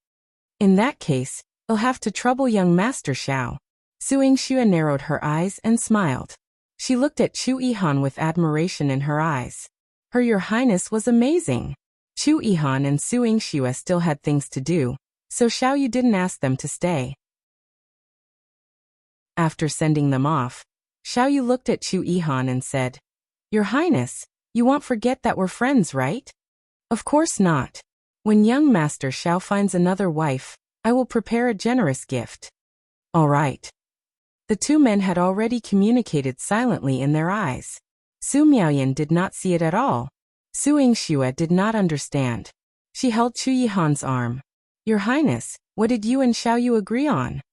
In that case, I'll have to trouble young Master Xiao. Su Yingxue narrowed her eyes and smiled. She looked at Chu Yihan with admiration in her eyes. Your Highness was amazing. Chu Yihan and Su Yingxue still had things to do, so Xiao didn't ask them to stay. After sending them off, Xiao looked at Chu Yihan and said, Your Highness, you won't forget that we're friends, right? Of course not. When young Master Xiao finds another wife, I will prepare a generous gift. All right. The two men had already communicated silently in their eyes. Su Miaoyan did not see it at all. Su Yingxue did not understand. She held Chu Yihan's arm. Your Highness, what did you and Xiao agree on?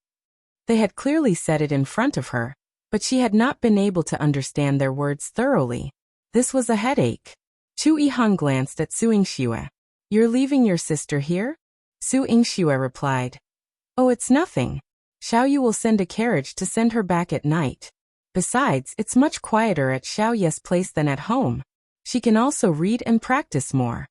They had clearly said it in front of her, but she had not been able to understand their words thoroughly. This was a headache. Chu Yihan glanced at Su Yingxue. You're leaving your sister here? Su Yingxue replied. Oh, it's nothing. Xiao will send a carriage to send her back at night. Besides, it's much quieter at Xiao's place than at home. She can also read and practice more.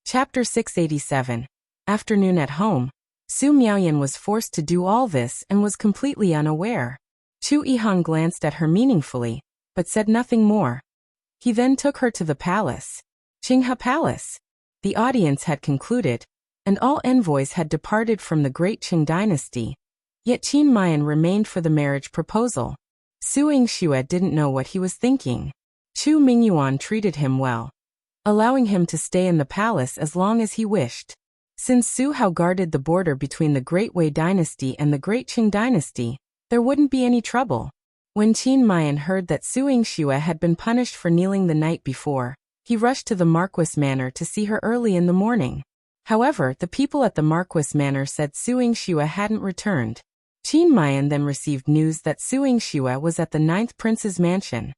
Chapter 687. Afternoon at home. Su Miaoyan was forced to do all this and was completely unaware. Chu Yihan glanced at her meaningfully, but said nothing more. He then took her to the palace. Qinghe Palace. The audience had concluded, and all envoys had departed from the great Qing dynasty. Yet Qin Mian remained for the marriage proposal. Su Yingxue didn't know what he was thinking. Chu Mingyuan treated him well, allowing him to stay in the palace as long as he wished. Since Su Hao guarded the border between the Great Wei dynasty and the Great Qing dynasty, there wouldn't be any trouble. When Qin Mian heard that Su Yingxue had been punished for kneeling the night before, he rushed to the Marquis Manor to see her early in the morning. However, the people at the Marquis Manor said Su Yingxue hadn't returned. Qin Mian then received news that Su Yingxue was at the 9th Prince's mansion.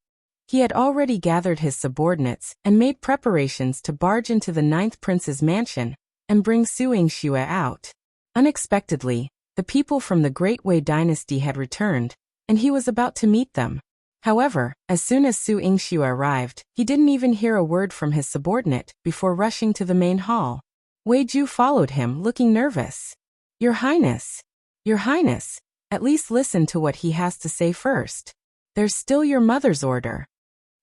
He had already gathered his subordinates and made preparations to barge into the 9th Prince's mansion and bring Su Yingxue out. Unexpectedly, the people from the Great Wei dynasty had returned, and he was about to meet them. However, as soon as Su Yingxue arrived, he didn't even hear a word from his subordinate before rushing to the main hall. Wei Ju followed him, looking nervous. Your Highness, at least listen to what he has to say first. There's still your mother's order.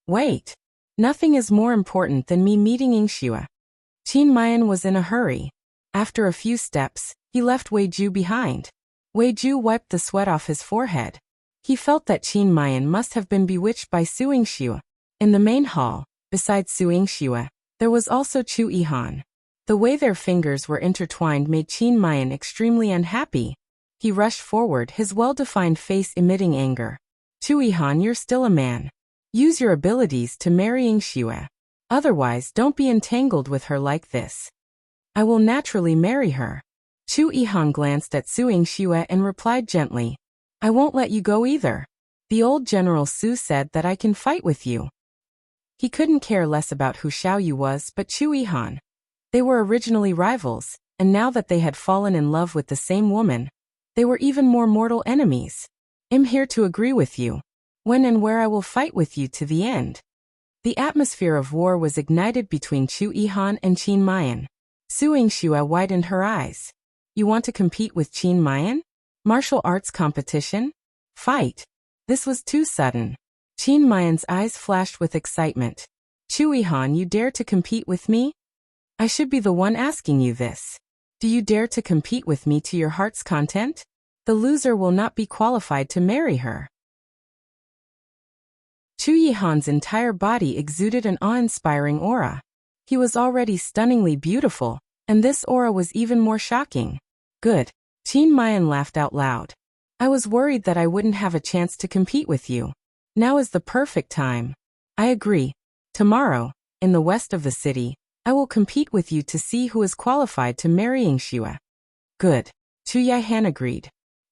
Wait. Nothing is more important than me meeting Yingxue. Qin Mian was in a hurry. After a few steps, he left Wei Ju behind. Wei Ju wiped the sweat off his forehead. He felt that Qin Mian must have been bewitched by Su Yingxue. In the main hall, besides Su Yingxue, there was also Chu Yihan. The way their fingers were intertwined made Qin Mian extremely unhappy. He rushed forward, his well-defined face emitting anger. Chu Yihan, you're still a man. Use your abilities to marry Yingxue. Otherwise, don't be entangled with her like this. I will naturally marry her. Chu Yihan glanced at Su Yingxue and replied gently. I won't let you go either. The old General Su said that I can fight with you. He couldn't care less about who Xiao was but Chu Yihan. They were originally rivals, and now that they had fallen in love with the same woman, they were even more mortal enemies. I'm here to agree with you. When and where I will fight with you to the end. The atmosphere of war was ignited between Chu Yihan and Qin Mian. Su Yingxue widened her eyes. You want to compete with Qin Mian? Martial arts competition? Fight. This was too sudden. Qin Mian's eyes flashed with excitement. Chu Yihan, you dare to compete with me? I should be the one asking you this. Do you dare to compete with me to your heart's content? The loser will not be qualified to marry her. Yihan's entire body exuded an awe-inspiring aura. He was already stunningly beautiful, and this aura was even more shocking. Good. Qin Mian laughed out loud. I was worried that I wouldn't have a chance to compete with you. Now is the perfect time. I agree. Tomorrow, in the west of the city, I will compete with you to see who is qualified to marry Yingxue. Good. Yihan agreed.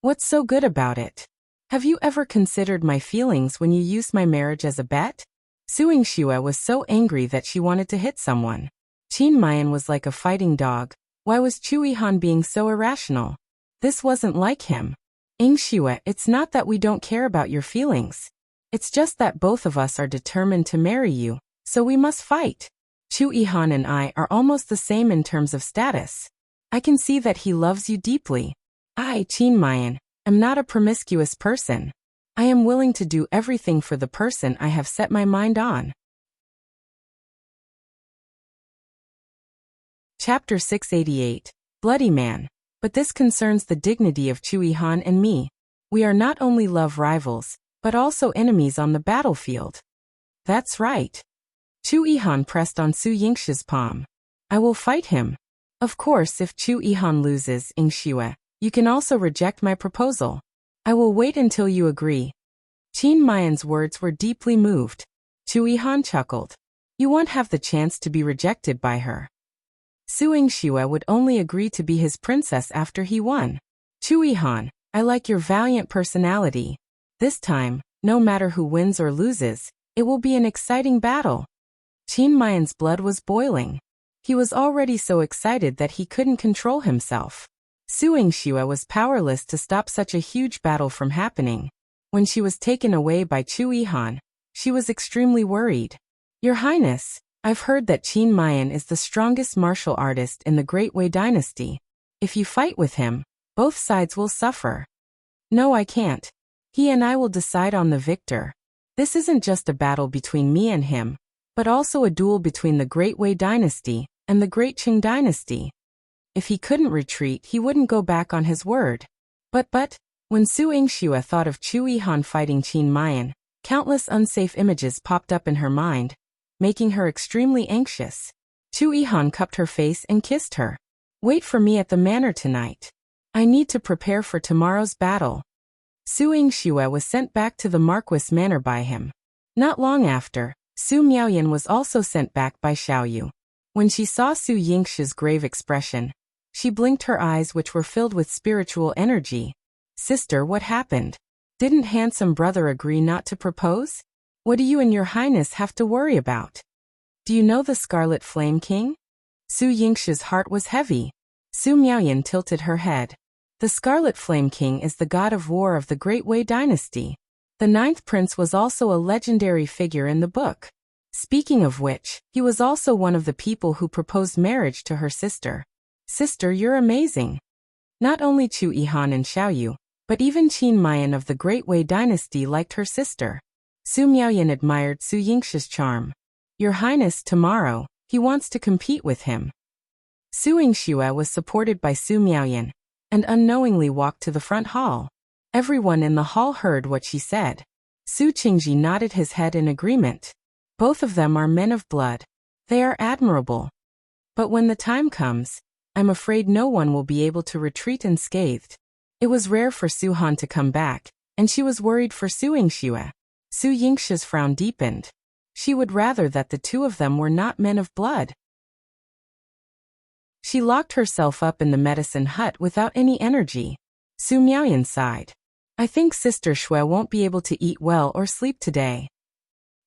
What's so good about it? Have you ever considered my feelings when you used my marriage as a bet? Yingxue was so angry that she wanted to hit someone. Qin Mian was like a fighting dog. Why was Yihan being so irrational? This wasn't like him. Yingxue, it's not that we don't care about your feelings. It's just that both of us are determined to marry you, so we must fight. Yihan and I are almost the same in terms of status. I can see that he loves you deeply. I, Qin Mian, am not a promiscuous person. I am willing to do everything for the person I have set my mind on. Chapter 688, Bloody Man. But this concerns the dignity of Yihan and me. We are not only love rivals, but also enemies on the battlefield. That's right. Yihan pressed on Su Yingxue's palm. I will fight him. Of course, if Yihan loses, Yingxue, you can also reject my proposal. I will wait until you agree. Qin Mian's words were deeply moved. Yihan chuckled. You won't have the chance to be rejected by her. Su Yingxue would only agree to be his princess after he won. Yihan, I like your valiant personality. This time, no matter who wins or loses, it will be an exciting battle. Qin Mian's blood was boiling. He was already so excited that he couldn't control himself. Su Yingxue was powerless to stop such a huge battle from happening. When she was taken away by Yihan, she was extremely worried. Your Highness, I've heard that Qin Mian is the strongest martial artist in the Great Wei Dynasty. If you fight with him, both sides will suffer. No, I can't. He and I will decide on the victor. This isn't just a battle between me and him, but also a duel between the Great Wei Dynasty and the Great Qing Dynasty. If he couldn't retreat, he wouldn't go back on his word. But, when Su Yingxue thought of Yihan fighting Qin Mian, countless unsafe images popped up in her mind, making her extremely anxious. Yihan cupped her face and kissed her. Wait for me at the manor tonight. I need to prepare for tomorrow's battle. Su Yingxue was sent back to the Marquis manor by him. Not long after, Su Miaoyan was also sent back by Xiao. When she saw Su Yingxue's grave expression, she blinked her eyes, which were filled with spiritual energy. Sister, what happened? Didn't handsome brother agree not to propose? What do you and your Highness have to worry about? Do you know the Scarlet Flame King? Su Yingxue's heart was heavy. Su Miaoyan tilted her head. The Scarlet Flame King is the god of war of the Great Wei Dynasty. The 9th prince was also a legendary figure in the book. Speaking of which, he was also one of the people who proposed marriage to her sister. Sister, you're amazing. Not only Yihan and Xiao, but even Qin Mian of the Great Wei Dynasty liked her sister. Su Miaoyan admired Su Yingxue's charm. Your Highness, tomorrow, he wants to compete with him. Su Yingxue was supported by Su Miaoyan, and unknowingly walked to the front hall. Everyone in the hall heard what she said. Su Qingji nodded his head in agreement. Both of them are men of blood. They are admirable. But when the time comes, I'm afraid no one will be able to retreat unscathed. It was rare for Su Han to come back, and she was worried for Su Yingxue. Su Yingxue's frown deepened. She would rather that the two of them were not men of blood. She locked herself up in the medicine hut without any energy. Su Miaoyan sighed. I think Sister Shui won't be able to eat well or sleep today.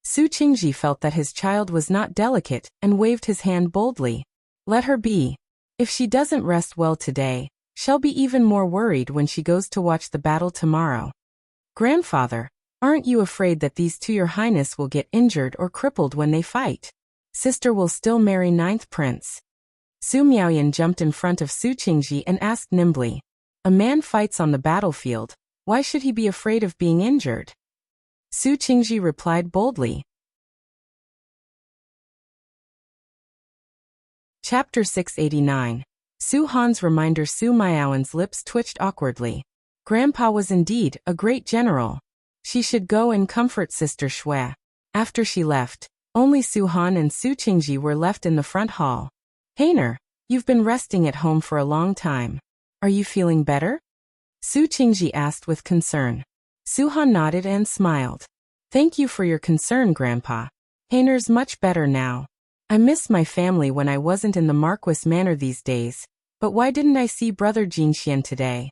Su Qingji felt that his child was not delicate and waved his hand boldly. Let her be. If she doesn't rest well today, she'll be even more worried when she goes to watch the battle tomorrow. Grandfather, aren't you afraid that these two Your Highness will get injured or crippled when they fight? Sister will still marry 9th prince. Su Miaoyan jumped in front of Su Qingji and asked nimbly. A man fights on the battlefield. Why should he be afraid of being injured? Su Qingji replied boldly. Chapter 689. Su Han's reminder. Su Miaoyan's lips twitched awkwardly. Grandpa was indeed a great general. She should go and comfort Sister Shui. After she left, only Su Han and Su Qingji were left in the front hall. Hainer, you've been resting at home for a long time. Are you feeling better? Su Qingji asked with concern. Su Han nodded and smiled. Thank you for your concern, Grandpa. Hainer's much better now. I missed my family when I wasn't in the Marquis Manor these days, but why didn't I see Brother Jinxian today?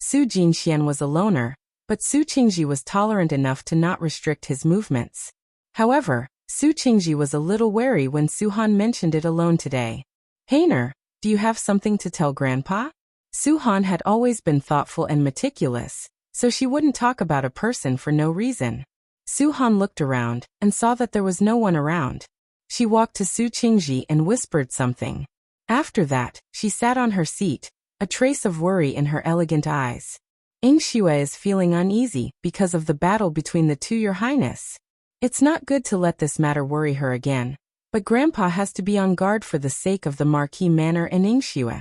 Su Jinxian was a loner, but Su Qingji was tolerant enough to not restrict his movements. However, Su Qingji was a little wary when Su Han mentioned it alone today. Hainer, do you have something to tell Grandpa? Su Han had always been thoughtful and meticulous, so she wouldn't talk about a person for no reason. Su Han looked around and saw that there was no one around. She walked to Su Qingji and whispered something. After that, she sat on her seat, a trace of worry in her elegant eyes. Yingxue is feeling uneasy because of the battle between the two, Your Highness. It's not good to let this matter worry her again, but Grandpa has to be on guard for the sake of the Marquis Manor and Yingxue.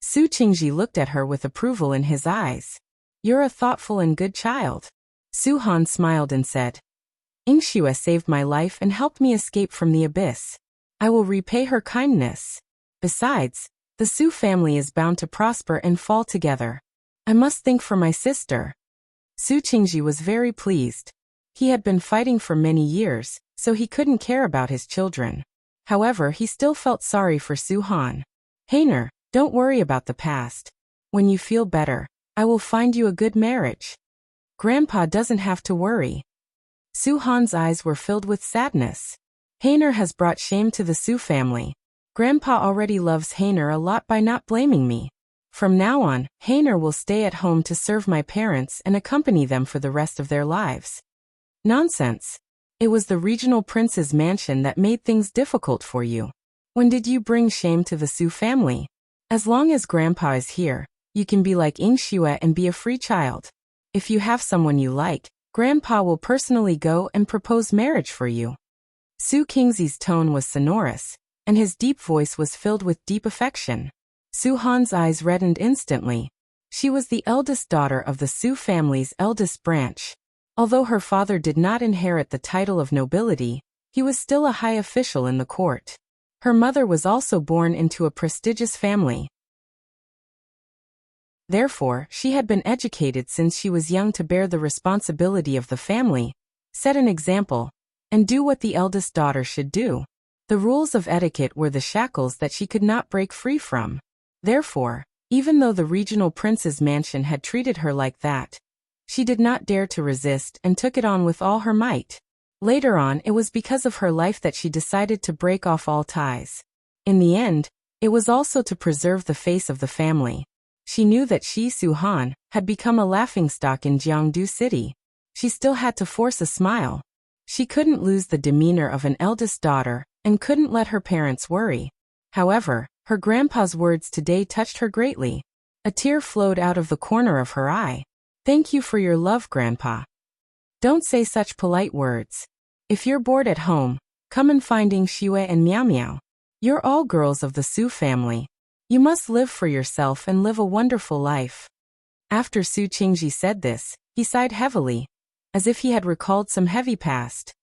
Su Qingji looked at her with approval in his eyes. You're a thoughtful and good child. Su Han smiled and said, Yingxue saved my life and helped me escape from the abyss. I will repay her kindness. Besides, the Su family is bound to prosper and fall together. I must think for my sister. Su Qingji was very pleased. He had been fighting for many years, so he couldn't care about his children. However, he still felt sorry for Su Han. Hainer, don't worry about the past. When you feel better, I will find you a good marriage. Grandpa doesn't have to worry. Su Han's eyes were filled with sadness. Hainer has brought shame to the Su family. Grandpa already loves Hainer a lot by not blaming me. From now on, Hainer will stay at home to serve my parents and accompany them for the rest of their lives. Nonsense. It was the regional prince's mansion that made things difficult for you. When did you bring shame to the Su family? As long as Grandpa is here, you can be like Yingxue and be a free child. If you have someone you like, Grandpa will personally go and propose marriage for you. Su Qingzi's tone was sonorous, and his deep voice was filled with deep affection. Su Han's eyes reddened instantly. She was the eldest daughter of the Su family's eldest branch. Although her father did not inherit the title of nobility, he was still a high official in the court. Her mother was also born into a prestigious family. Therefore, she had been educated since she was young to bear the responsibility of the family, set an example, and do what the eldest daughter should do. The rules of etiquette were the shackles that she could not break free from. Therefore, even though the regional prince's mansion had treated her like that, she did not dare to resist and took it on with all her might. Later on, it was because of her life that she decided to break off all ties. In the end, it was also to preserve the face of the family. She knew that she, Su Han, had become a laughingstock in Jiangdu City. She still had to force a smile. She couldn't lose the demeanor of an eldest daughter, and couldn't let her parents worry. However, her grandpa's words today touched her greatly. A tear flowed out of the corner of her eye. Thank you for your love, Grandpa. Don't say such polite words. If you're bored at home, come and find Yingxue and Miao Miao. You're all girls of the Su family. You must live for yourself and live a wonderful life. After Su Qingji said this, he sighed heavily, as if he had recalled some heavy past.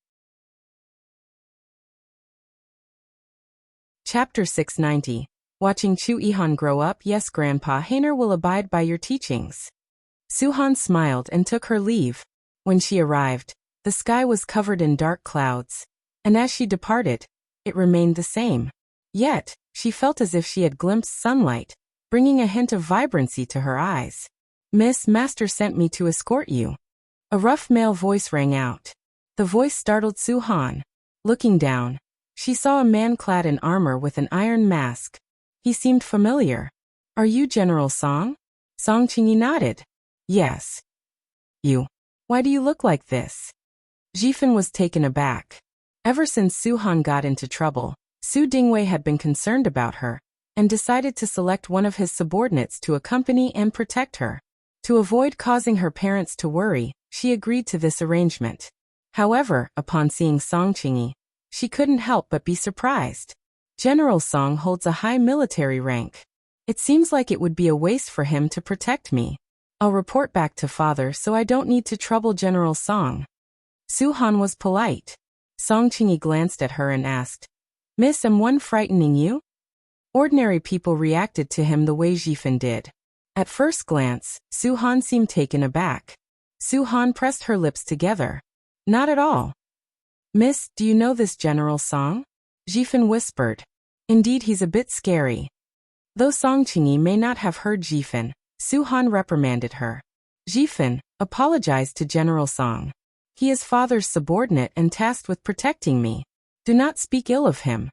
Chapter 690. Watching Chu Yihan grow up. Yes, Grandpa, Hainer will abide by your teachings. Su Han smiled and took her leave. When she arrived, the sky was covered in dark clouds, and as she departed, it remained the same. Yet, she felt as if she had glimpsed sunlight, bringing a hint of vibrancy to her eyes. Miss, Master sent me to escort you. A rough male voice rang out. The voice startled Su Han. Looking down, she saw a man clad in armor with an iron mask. He seemed familiar. Are you General Song? Song Qingyi nodded. Yes. You. Why do you look like this? Jifan was taken aback. Ever since Su Han got into trouble, Su Dingwei had been concerned about her, and decided to select one of his subordinates to accompany and protect her. To avoid causing her parents to worry, she agreed to this arrangement. However, upon seeing Song Qingyi, she couldn't help but be surprised. General Song holds a high military rank. It seems like it would be a waste for him to protect me. I'll report back to father so I don't need to trouble General Song. Su Han was polite. Song Qingyi glanced at her and asked, Miss, am one frightening you? Ordinary people reacted to him the way Yihan did. At first glance, Su Han seemed taken aback. Su Han pressed her lips together. Not at all. Miss, do you know this General Song? Yihan whispered. Indeed, he's a bit scary. Though Song Qingyi may not have heard Yihan, Su Han reprimanded her. Yihan, apologize to General Song. He is father's subordinate and tasked with protecting me. Do not speak ill of him.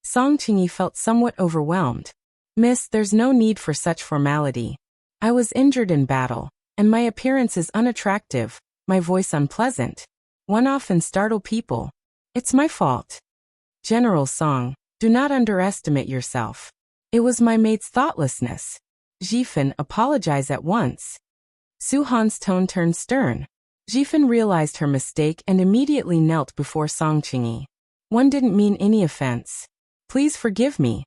Song Qingyi felt somewhat overwhelmed. Miss, there's no need for such formality. I was injured in battle, and my appearance is unattractive, my voice unpleasant. One often startle people. It's my fault. General Song, do not underestimate yourself. It was my maid's thoughtlessness. Yihan, apologize at once. Su Han's tone turned stern. Yihan realized her mistake and immediately knelt before Song Qingyi. One didn't mean any offense. Please forgive me.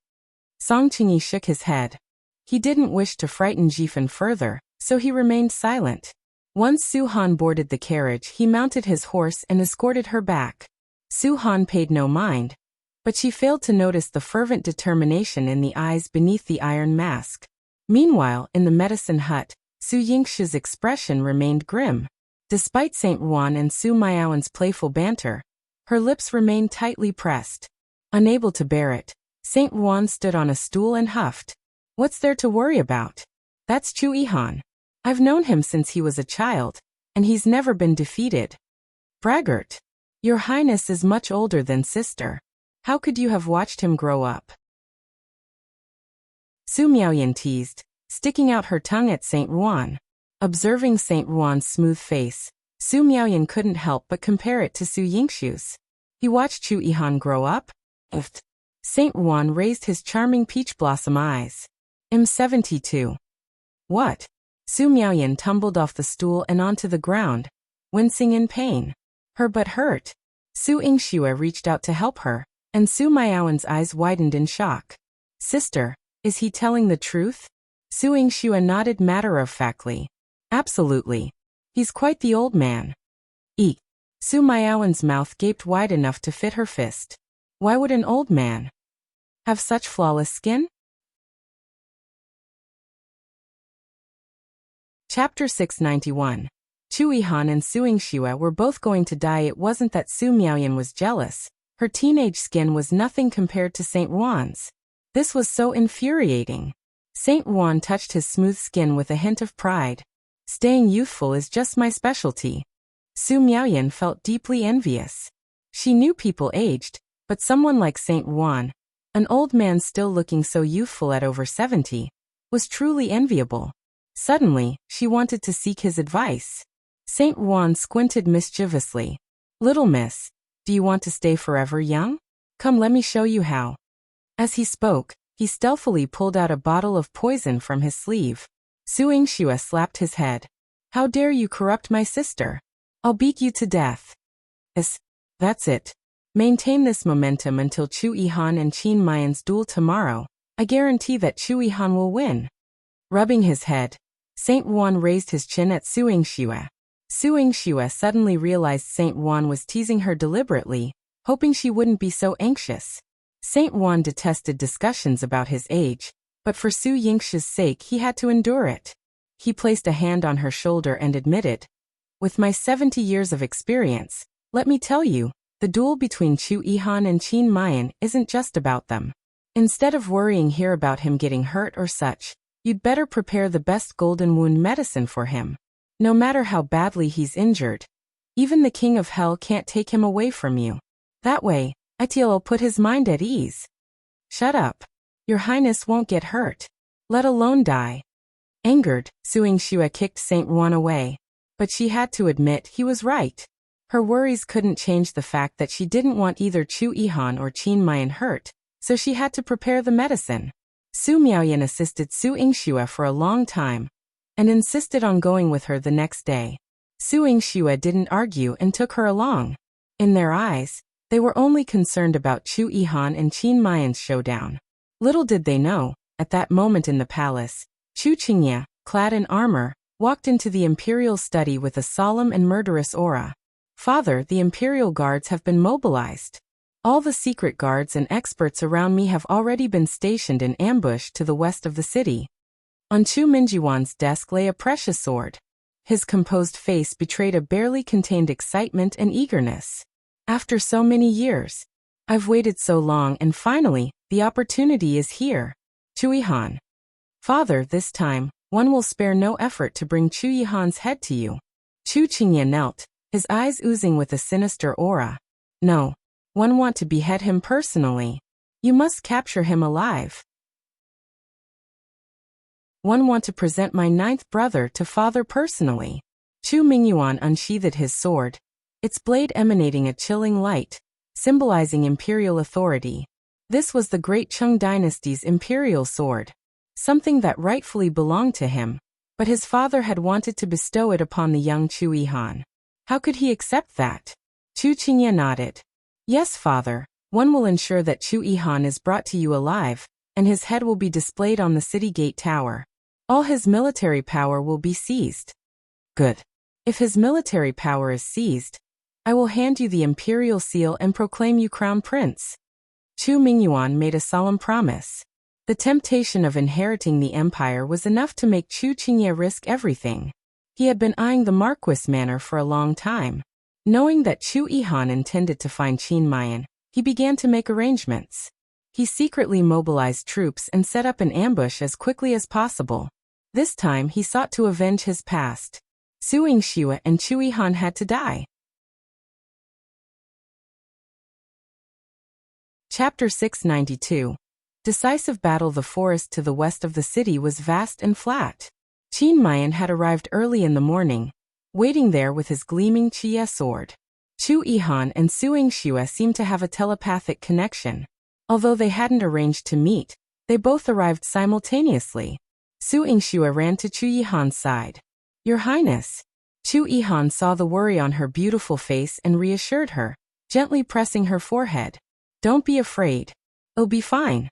Song Qingyi shook his head. He didn't wish to frighten Yihan further, so he remained silent. Once Su Han boarded the carriage, he mounted his horse and escorted her back. Su Han paid no mind, but she failed to notice the fervent determination in the eyes beneath the iron mask. Meanwhile, in the medicine hut, Su Yingxue's expression remained grim. Despite Saint Ruan and Su Miaoyan's playful banter, her lips remained tightly pressed. Unable to bear it, Saint Ruan stood on a stool and huffed. What's there to worry about? That's Chu Yihan. I've known him since he was a child, and he's never been defeated. Braggart. Your Highness is much older than sister. How could you have watched him grow up? Su Miaoyan teased, sticking out her tongue at Saint Ruan. Observing Saint Ruan's smooth face, Su Miaoyan couldn't help but compare it to Su Yingxue's. He watched Chu Yihan grow up? Saint Ruan raised his charming peach blossom eyes. M72. What? Su Miaoyan tumbled off the stool and onto the ground, wincing in pain. Her butt hurt. Su Yingxue reached out to help her, and Su Miaoyan's eyes widened in shock. Sister, is he telling the truth? Su Yingxue nodded matter-of-factly. Absolutely. He's quite the old man. Eek. Su Miaoyan's mouth gaped wide enough to fit her fist. Why would an old man have such flawless skin? Chapter 691. Chu Yihan and Su Yingxue were both going to die. It wasn't that Su Miaoyan was jealous. Her teenage skin was nothing compared to Saint Ruan's. This was so infuriating. Saint Ruan touched his smooth skin with a hint of pride. Staying youthful is just my specialty. Su Miaoyan felt deeply envious. She knew people aged, but someone like Saint Ruan, an old man still looking so youthful at over 70, was truly enviable. Suddenly, she wanted to seek his advice. Saint Ruan squinted mischievously. Little miss, do you want to stay forever young? Come, let me show you how. As he spoke, he stealthily pulled out a bottle of poison from his sleeve. Su Yingxue slapped his head. How dare you corrupt my sister? I'll beat you to death. That's it. Maintain this momentum until Chu Yihan and Qin Mayan's duel tomorrow. I guarantee that Chu Yihan will win. Rubbing his head, Saint Ruan raised his chin at Su Yingxue. Su Yingxue suddenly realized Saint Ruan was teasing her deliberately, hoping she wouldn't be so anxious. Saint Ruan detested discussions about his age, but for Su Yingxue's sake he had to endure it. He placed a hand on her shoulder and admitted, with my 70 years of experience, let me tell you, the duel between Chu Yihan and Qin Mayan isn't just about them. Instead of worrying here about him getting hurt or such, you'd better prepare the best golden wound medicine for him. No matter how badly he's injured, even the King of Hell can't take him away from you. That way, I'll put his mind at ease. Shut up. Your Highness won't get hurt, let alone die. Angered, Su Yingxue kicked Saint Ruan away, but she had to admit he was right. Her worries couldn't change the fact that she didn't want either Chu Yihan or Qin Mayan hurt, so she had to prepare the medicine. Su Miaoyan assisted Su Yingxue for a long time, and insisted on going with her the next day. Su Yingxue didn't argue and took her along. In their eyes, they were only concerned about Chu Yihan and Qin Mayan's showdown. Little did they know, at that moment in the palace, Chu Qingye, clad in armor, walked into the imperial study with a solemn and murderous aura. "Father, the imperial guards have been mobilized. All the secret guards and experts around me have already been stationed in ambush to the west of the city." On Chu Mingyuan's desk lay a precious sword. His composed face betrayed a barely contained excitement and eagerness. "After so many years. I've waited so long and finally, the opportunity is here. Chu Yihan." "Father, this time, one will spare no effort to bring Chu Yihan's head to you." Chu Qingye knelt, his eyes oozing with a sinister aura. "No. One want to behead him personally. You must capture him alive. One want to present my 9th brother to father personally." Chu Mingyuan unsheathed his sword, its blade emanating a chilling light, symbolizing imperial authority. This was the great Qing dynasty's imperial sword, something that rightfully belonged to him, but his father had wanted to bestow it upon the young Chu Yihan. How could he accept that? Chu Qingye nodded. "Yes, father, one will ensure that Chu Yihan is brought to you alive, and his head will be displayed on the city gate tower. All his military power will be seized." "Good. If his military power is seized, I will hand you the imperial seal and proclaim you crown prince." Chu Mingyuan made a solemn promise. The temptation of inheriting the empire was enough to make Chu Qingye risk everything. He had been eyeing the Marquis manor for a long time. Knowing that Chu Yihan intended to find Qin Mayan, he began to make arrangements. He secretly mobilized troops and set up an ambush as quickly as possible. This time he sought to avenge his past. Su Yingxue and Chu Yihan had to die. Chapter 692. Decisive battle. The forest to the west of the city was vast and flat. Qin Mayan had arrived early in the morning, waiting there with his gleaming Qie sword. Chu Yihan and Su Yingxue seemed to have a telepathic connection. Although they hadn't arranged to meet, they both arrived simultaneously. Su Yingxue ran to Chu Yihan's side. "Your Highness." Chu Yihan saw the worry on her beautiful face and reassured her, gently pressing her forehead. "Don't be afraid. It'll be fine."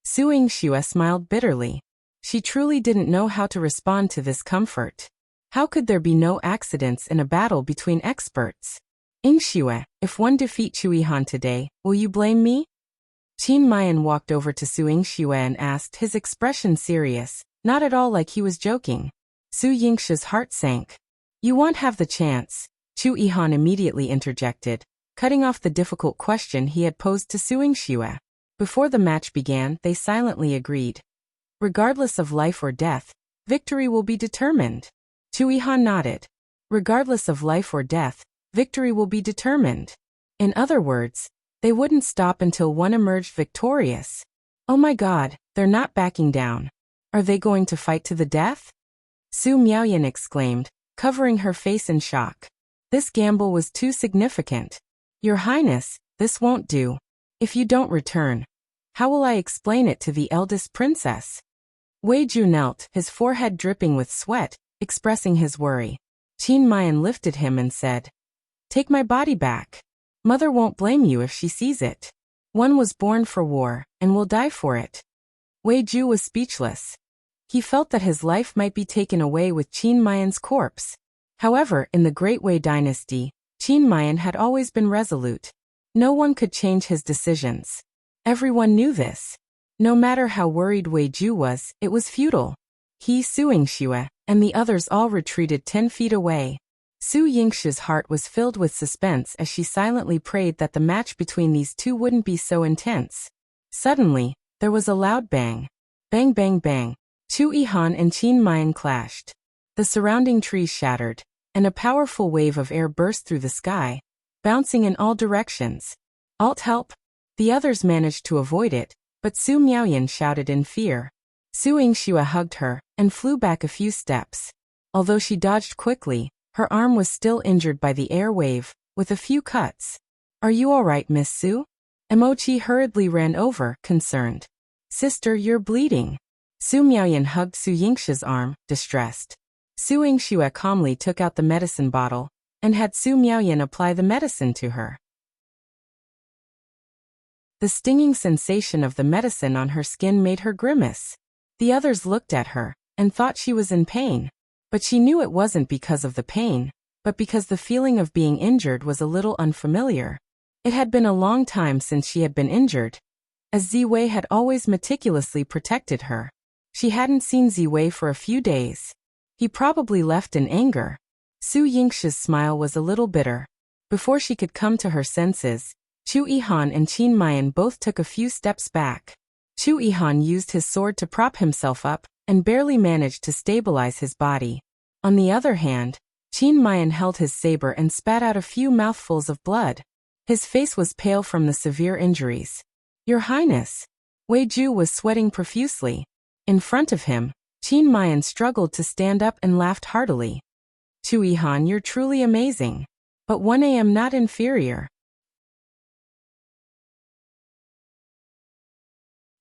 Su Yingxue smiled bitterly. She truly didn't know how to respond to this comfort. How could there be no accidents in a battle between experts? "Yingxue, if one defeat Chu Yihan today, will you blame me?" Qin Mayan walked over to Su Yingxue and asked, his expression serious, not at all like he was joking. Su Yingxue's heart sank. "You won't have the chance," Chu Yihan immediately interjected, cutting off the difficult question he had posed to Su Yingxue. Before the match began, they silently agreed. Regardless of life or death, victory will be determined. Chu Yihan nodded. Regardless of life or death, victory will be determined. In other words, they wouldn't stop until one emerged victorious. "Oh my God, they're not backing down. Are they going to fight to the death?" Su Miaoyan exclaimed, covering her face in shock. This gamble was too significant. "Your Highness, this won't do. If you don't return, how will I explain it to the eldest princess?" Wei Ju knelt, his forehead dripping with sweat, expressing his worry. Qin Mayan lifted him and said, "Take my body back. Mother won't blame you if she sees it. One was born for war, and will die for it." Wei Ju was speechless. He felt that his life might be taken away with Qin Mayan's corpse. However, in the Great Wei dynasty, Qin Mayan had always been resolute. No one could change his decisions. Everyone knew this. No matter how worried Wei Ju was, it was futile. He, Su Yingxue, and the others all retreated 10 feet away. Su Yingxue's heart was filled with suspense as she silently prayed that the match between these two wouldn't be so intense. Suddenly, there was a loud bang. Bang bang bang. Chu Yihan and Qin Mayan clashed. The surrounding trees shattered, and a powerful wave of air burst through the sky, bouncing in all directions. "Alt help!" The others managed to avoid it, but Su Miaoyan shouted in fear. Su Yingxue hugged her, and flew back a few steps. Although she dodged quickly, her arm was still injured by the air wave, with a few cuts. "Are you all right, Miss Su?" Emochi hurriedly ran over, concerned. "Sister, you're bleeding." Su Miaoyan hugged Su Yingxue's arm, distressed. Su Yingxue calmly took out the medicine bottle, and had Su Miaoyan apply the medicine to her. The stinging sensation of the medicine on her skin made her grimace. The others looked at her, and thought she was in pain. But she knew it wasn't because of the pain, but because the feeling of being injured was a little unfamiliar. It had been a long time since she had been injured, as Ziwei had always meticulously protected her. She hadn't seen Ziwei for a few days. He probably left in anger. Su Yingxue's smile was a little bitter. Before she could come to her senses, Chu Yihan and Qin Mian both took a few steps back. Chu Yihan used his sword to prop himself up, and barely managed to stabilize his body. On the other hand, Qin Mian held his saber and spat out a few mouthfuls of blood. His face was pale from the severe injuries. "Your Highness." Wei Ju was sweating profusely. In front of him, Qin Mian struggled to stand up and laughed heartily. "Chu Yihan, you're truly amazing. But 1 am not inferior."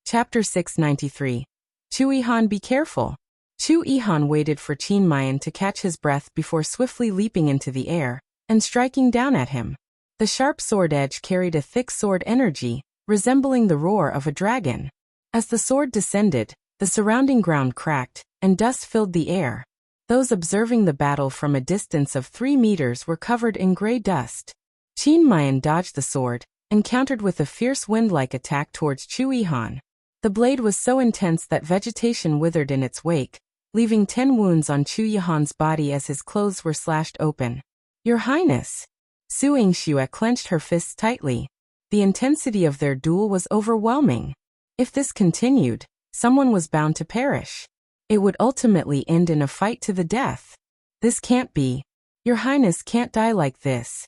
Chapter 693. Chu Yihan, be careful. Chu Yihan waited for Qin Mian to catch his breath before swiftly leaping into the air and striking down at him. The sharp sword edge carried a thick sword energy, resembling the roar of a dragon. As the sword descended, the surrounding ground cracked, and dust filled the air. Those observing the battle from a distance of 3 meters were covered in gray dust. Qin Mian dodged the sword and countered with a fierce wind-like attack towards Chu Yihan. The blade was so intense that vegetation withered in its wake, leaving 10 wounds on Chu Yihan's body as his clothes were slashed open. "Your Highness." Su Yingxue clenched her fists tightly. The intensity of their duel was overwhelming. If this continued, someone was bound to perish. It would ultimately end in a fight to the death. "This can't be. Your Highness can't die like this."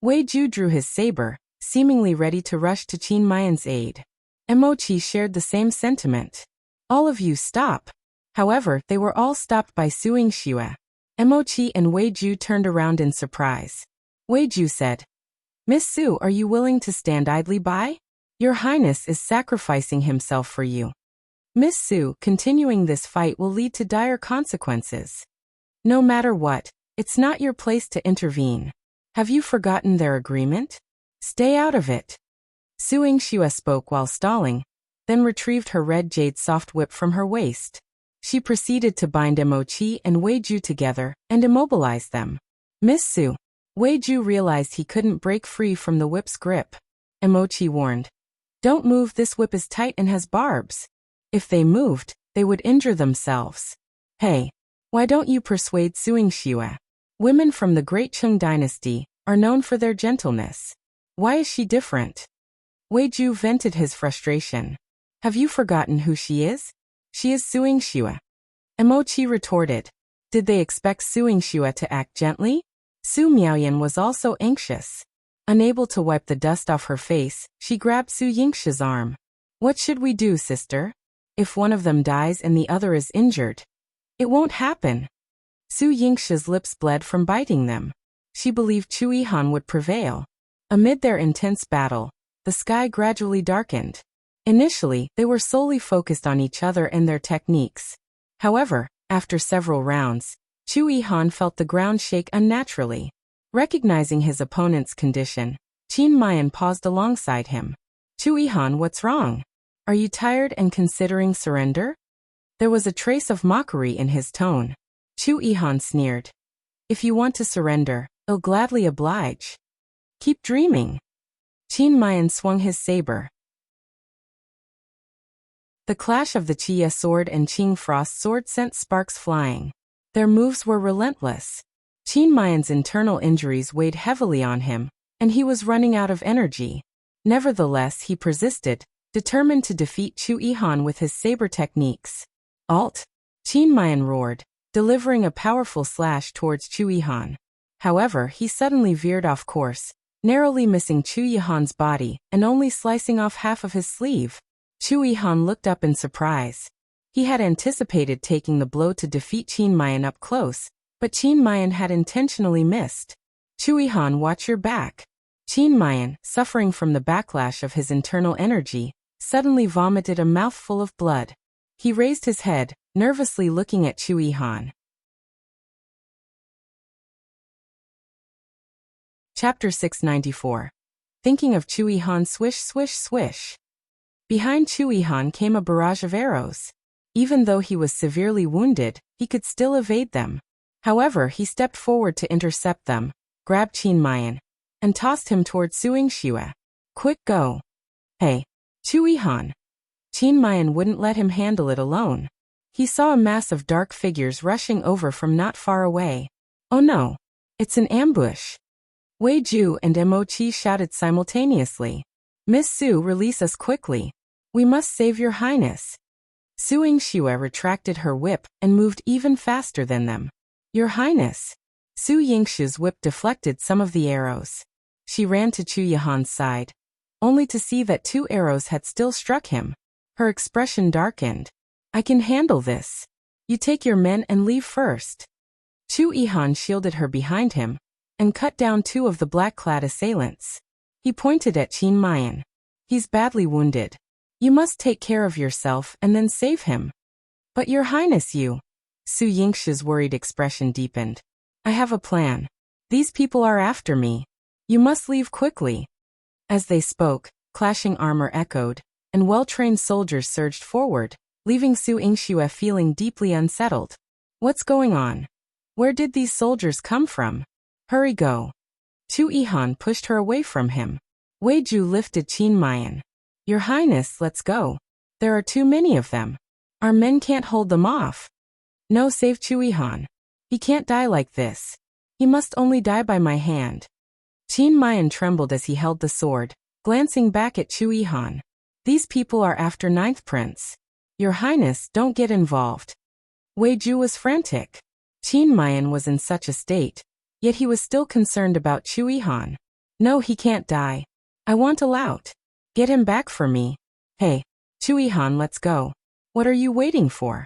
Wei Ju drew his saber, seemingly ready to rush to Qin Mian's aid. Emochi shared the same sentiment. "All of you stop." However, they were all stopped by Su Yingxue. Emochi and Wei Ju turned around in surprise. Wei Ju said, "Miss Su, are you willing to stand idly by? Your Highness is sacrificing himself for you." "Miss Su, continuing this fight will lead to dire consequences. No matter what, it's not your place to intervene. Have you forgotten their agreement? Stay out of it." Su Yingxue spoke while stalling, then retrieved her red jade soft whip from her waist. She proceeded to bind Emochi and Wei Ju together and immobilize them. "Miss Su." Wei Ju realized he couldn't break free from the whip's grip. Emochi warned, "Don't move, this whip is tight and has barbs. If they moved, they would injure themselves." "Hey, why don't you persuade Su Yingxue? Women from the Great Qing dynasty are known for their gentleness. Why is she different?" Wei Ju vented his frustration. "Have you forgotten who she is? She is Su Yingxue." Emochi retorted, "Did they expect Su Yingxue to act gently?" Su Miaoyan was also anxious. Unable to wipe the dust off her face, she grabbed Su Yingxue's arm. "What should we do, sister? If one of them dies and the other is injured, it won't happen." Su Yingxue's lips bled from biting them. She believed Chu Yihan would prevail. Amid their intense battle, the sky gradually darkened. Initially, they were solely focused on each other and their techniques. However, after several rounds, Chu Yihan felt the ground shake unnaturally. Recognizing his opponent's condition, Qin Mian paused alongside him. "Chu Yihan, what's wrong? Are you tired and considering surrender?" There was a trace of mockery in his tone. Chu Yihan sneered. "If you want to surrender, I'll gladly oblige. Keep dreaming." Qin Mian swung his saber. The clash of the Qia sword and Qing Frost sword sent sparks flying. Their moves were relentless. Qin Mian's internal injuries weighed heavily on him, and he was running out of energy. Nevertheless, he persisted, determined to defeat Chu Yihan with his saber techniques. "Alt!" Qin Mian roared, delivering a powerful slash towards Chu Yihan. However, he suddenly veered off course, narrowly missing Chu Yihan's body and only slicing off half of his sleeve. Chu Yihan looked up in surprise. He had anticipated taking the blow to defeat Qin Mian up close, but Qin Mian had intentionally missed. "Chu Yihan, watch your back." Qin Mian, suffering from the backlash of his internal energy, suddenly vomited a mouthful of blood. He raised his head, nervously looking at Chu Yihan. Chapter 694. Thinking of Chu Yihan, swish, swish, swish. Behind Chu Yihan came a barrage of arrows. Even though he was severely wounded, he could still evade them. However, he stepped forward to intercept them, grabbed Qin Mayan, and tossed him toward Su Yingxue. Quick, go. Hey, Chu Yihan. Qin Mayan wouldn't let him handle it alone. He saw a mass of dark figures rushing over from not far away. Oh no, it's an ambush. Wei Ju and Mo Qi shouted simultaneously. Miss Su, release us quickly. We must save your highness. Su Yingxue retracted her whip and moved even faster than them. Your highness. Su Yingxue's whip deflected some of the arrows. She ran to Chu Yihan's side, only to see that 2 arrows had still struck him. Her expression darkened. I can handle this. You take your men and leave first. Chu Yihan shielded her behind him and cut down 2 of the black-clad assailants. He pointed at Qin Mayan. He's badly wounded. You must take care of yourself and then save him. But your highness, you. Su Yingxue's worried expression deepened. I have a plan. These people are after me. You must leave quickly. As they spoke, clashing armor echoed, and well-trained soldiers surged forward, leaving Su Yingxue feeling deeply unsettled. What's going on? Where did these soldiers come from? Hurry, go. Chu Yihan pushed her away from him. Wei Ju lifted Qin Mayan. Your highness, let's go. There are too many of them. Our men can't hold them off. No, save Chu Yihan. He can't die like this. He must only die by my hand. Qin Mayan trembled as he held the sword, glancing back at Chu Yihan. These people are after 9th Prince. Your highness, don't get involved. Wei Ju was frantic. Qin Mayan was in such a state, yet he was still concerned about Chu Yihan. No, he can't die. I want a lout. Get him back for me. Hey, Chu Yihan, let's go. What are you waiting for?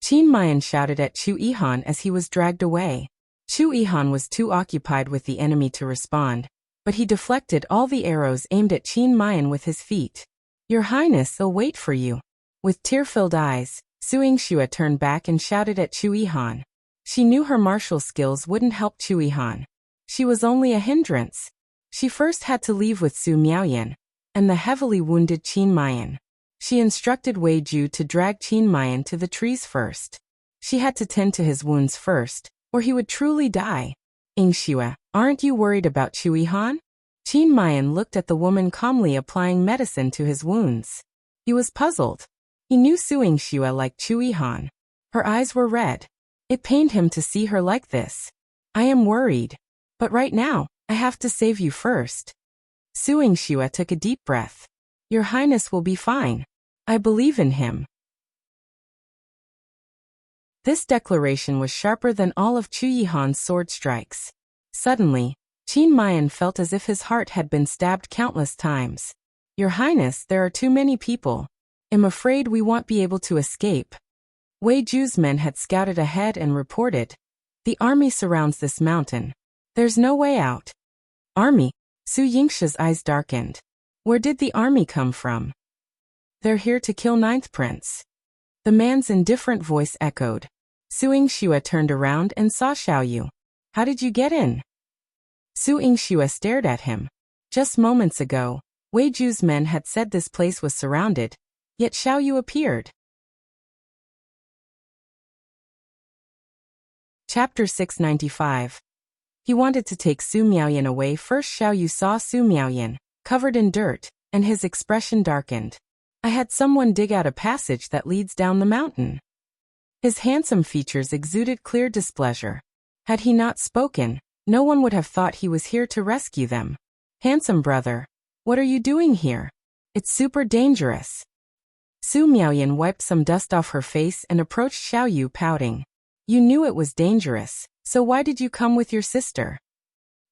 Qin Mayan shouted at Chu Yihan as he was dragged away. Chu Yihan was too occupied with the enemy to respond, but he deflected all the arrows aimed at Qin Mayan with his feet. Your highness, I'll wait for you. With tear-filled eyes, Su Yingxue turned back and shouted at Chu Yihan. She knew her martial skills wouldn't help Chu Yihan. She was only a hindrance. She first had to leave with Su Miaoyan and the heavily wounded Qin Mayan. She instructed Wei Ju to drag Qin Mayan to the trees first. She had to tend to his wounds first, or he would truly die. Yingxue, aren't you worried about Chu Yihan? Qin Mayan looked at the woman calmly applying medicine to his wounds. He was puzzled. He knew Su Yingxue like Chu Yihan. Her eyes were red. It pained him to see her like this. I am worried. But right now, I have to save you first. Su Yingxue took a deep breath. Your highness will be fine. I believe in him. This declaration was sharper than all of Chu Yihan's sword strikes. Suddenly, Qin Mayan felt as if his heart had been stabbed countless times. Your highness, there are too many people. I'm afraid we won't be able to escape. Wei Ju's men had scouted ahead and reported. The army surrounds this mountain. There's no way out. Army? Su Yingxue's eyes darkened. Where did the army come from? They're here to kill 9th Prince. The man's indifferent voice echoed. Su Yingxue turned around and saw Xiao. How did you get in? Su Yingxue stared at him. Just moments ago, Wei Ju's men had said this place was surrounded, yet Xiao appeared. Chapter 695. He wanted to take Su Miaoyan away. First Xiao saw Su Miaoyan, covered in dirt, and his expression darkened. I had someone dig out a passage that leads down the mountain. His handsome features exuded clear displeasure. Had he not spoken, no one would have thought he was here to rescue them. Handsome brother, what are you doing here? It's super dangerous. Su Miaoyan wiped some dust off her face and approached Xiao pouting. You knew it was dangerous, so why did you come with your sister?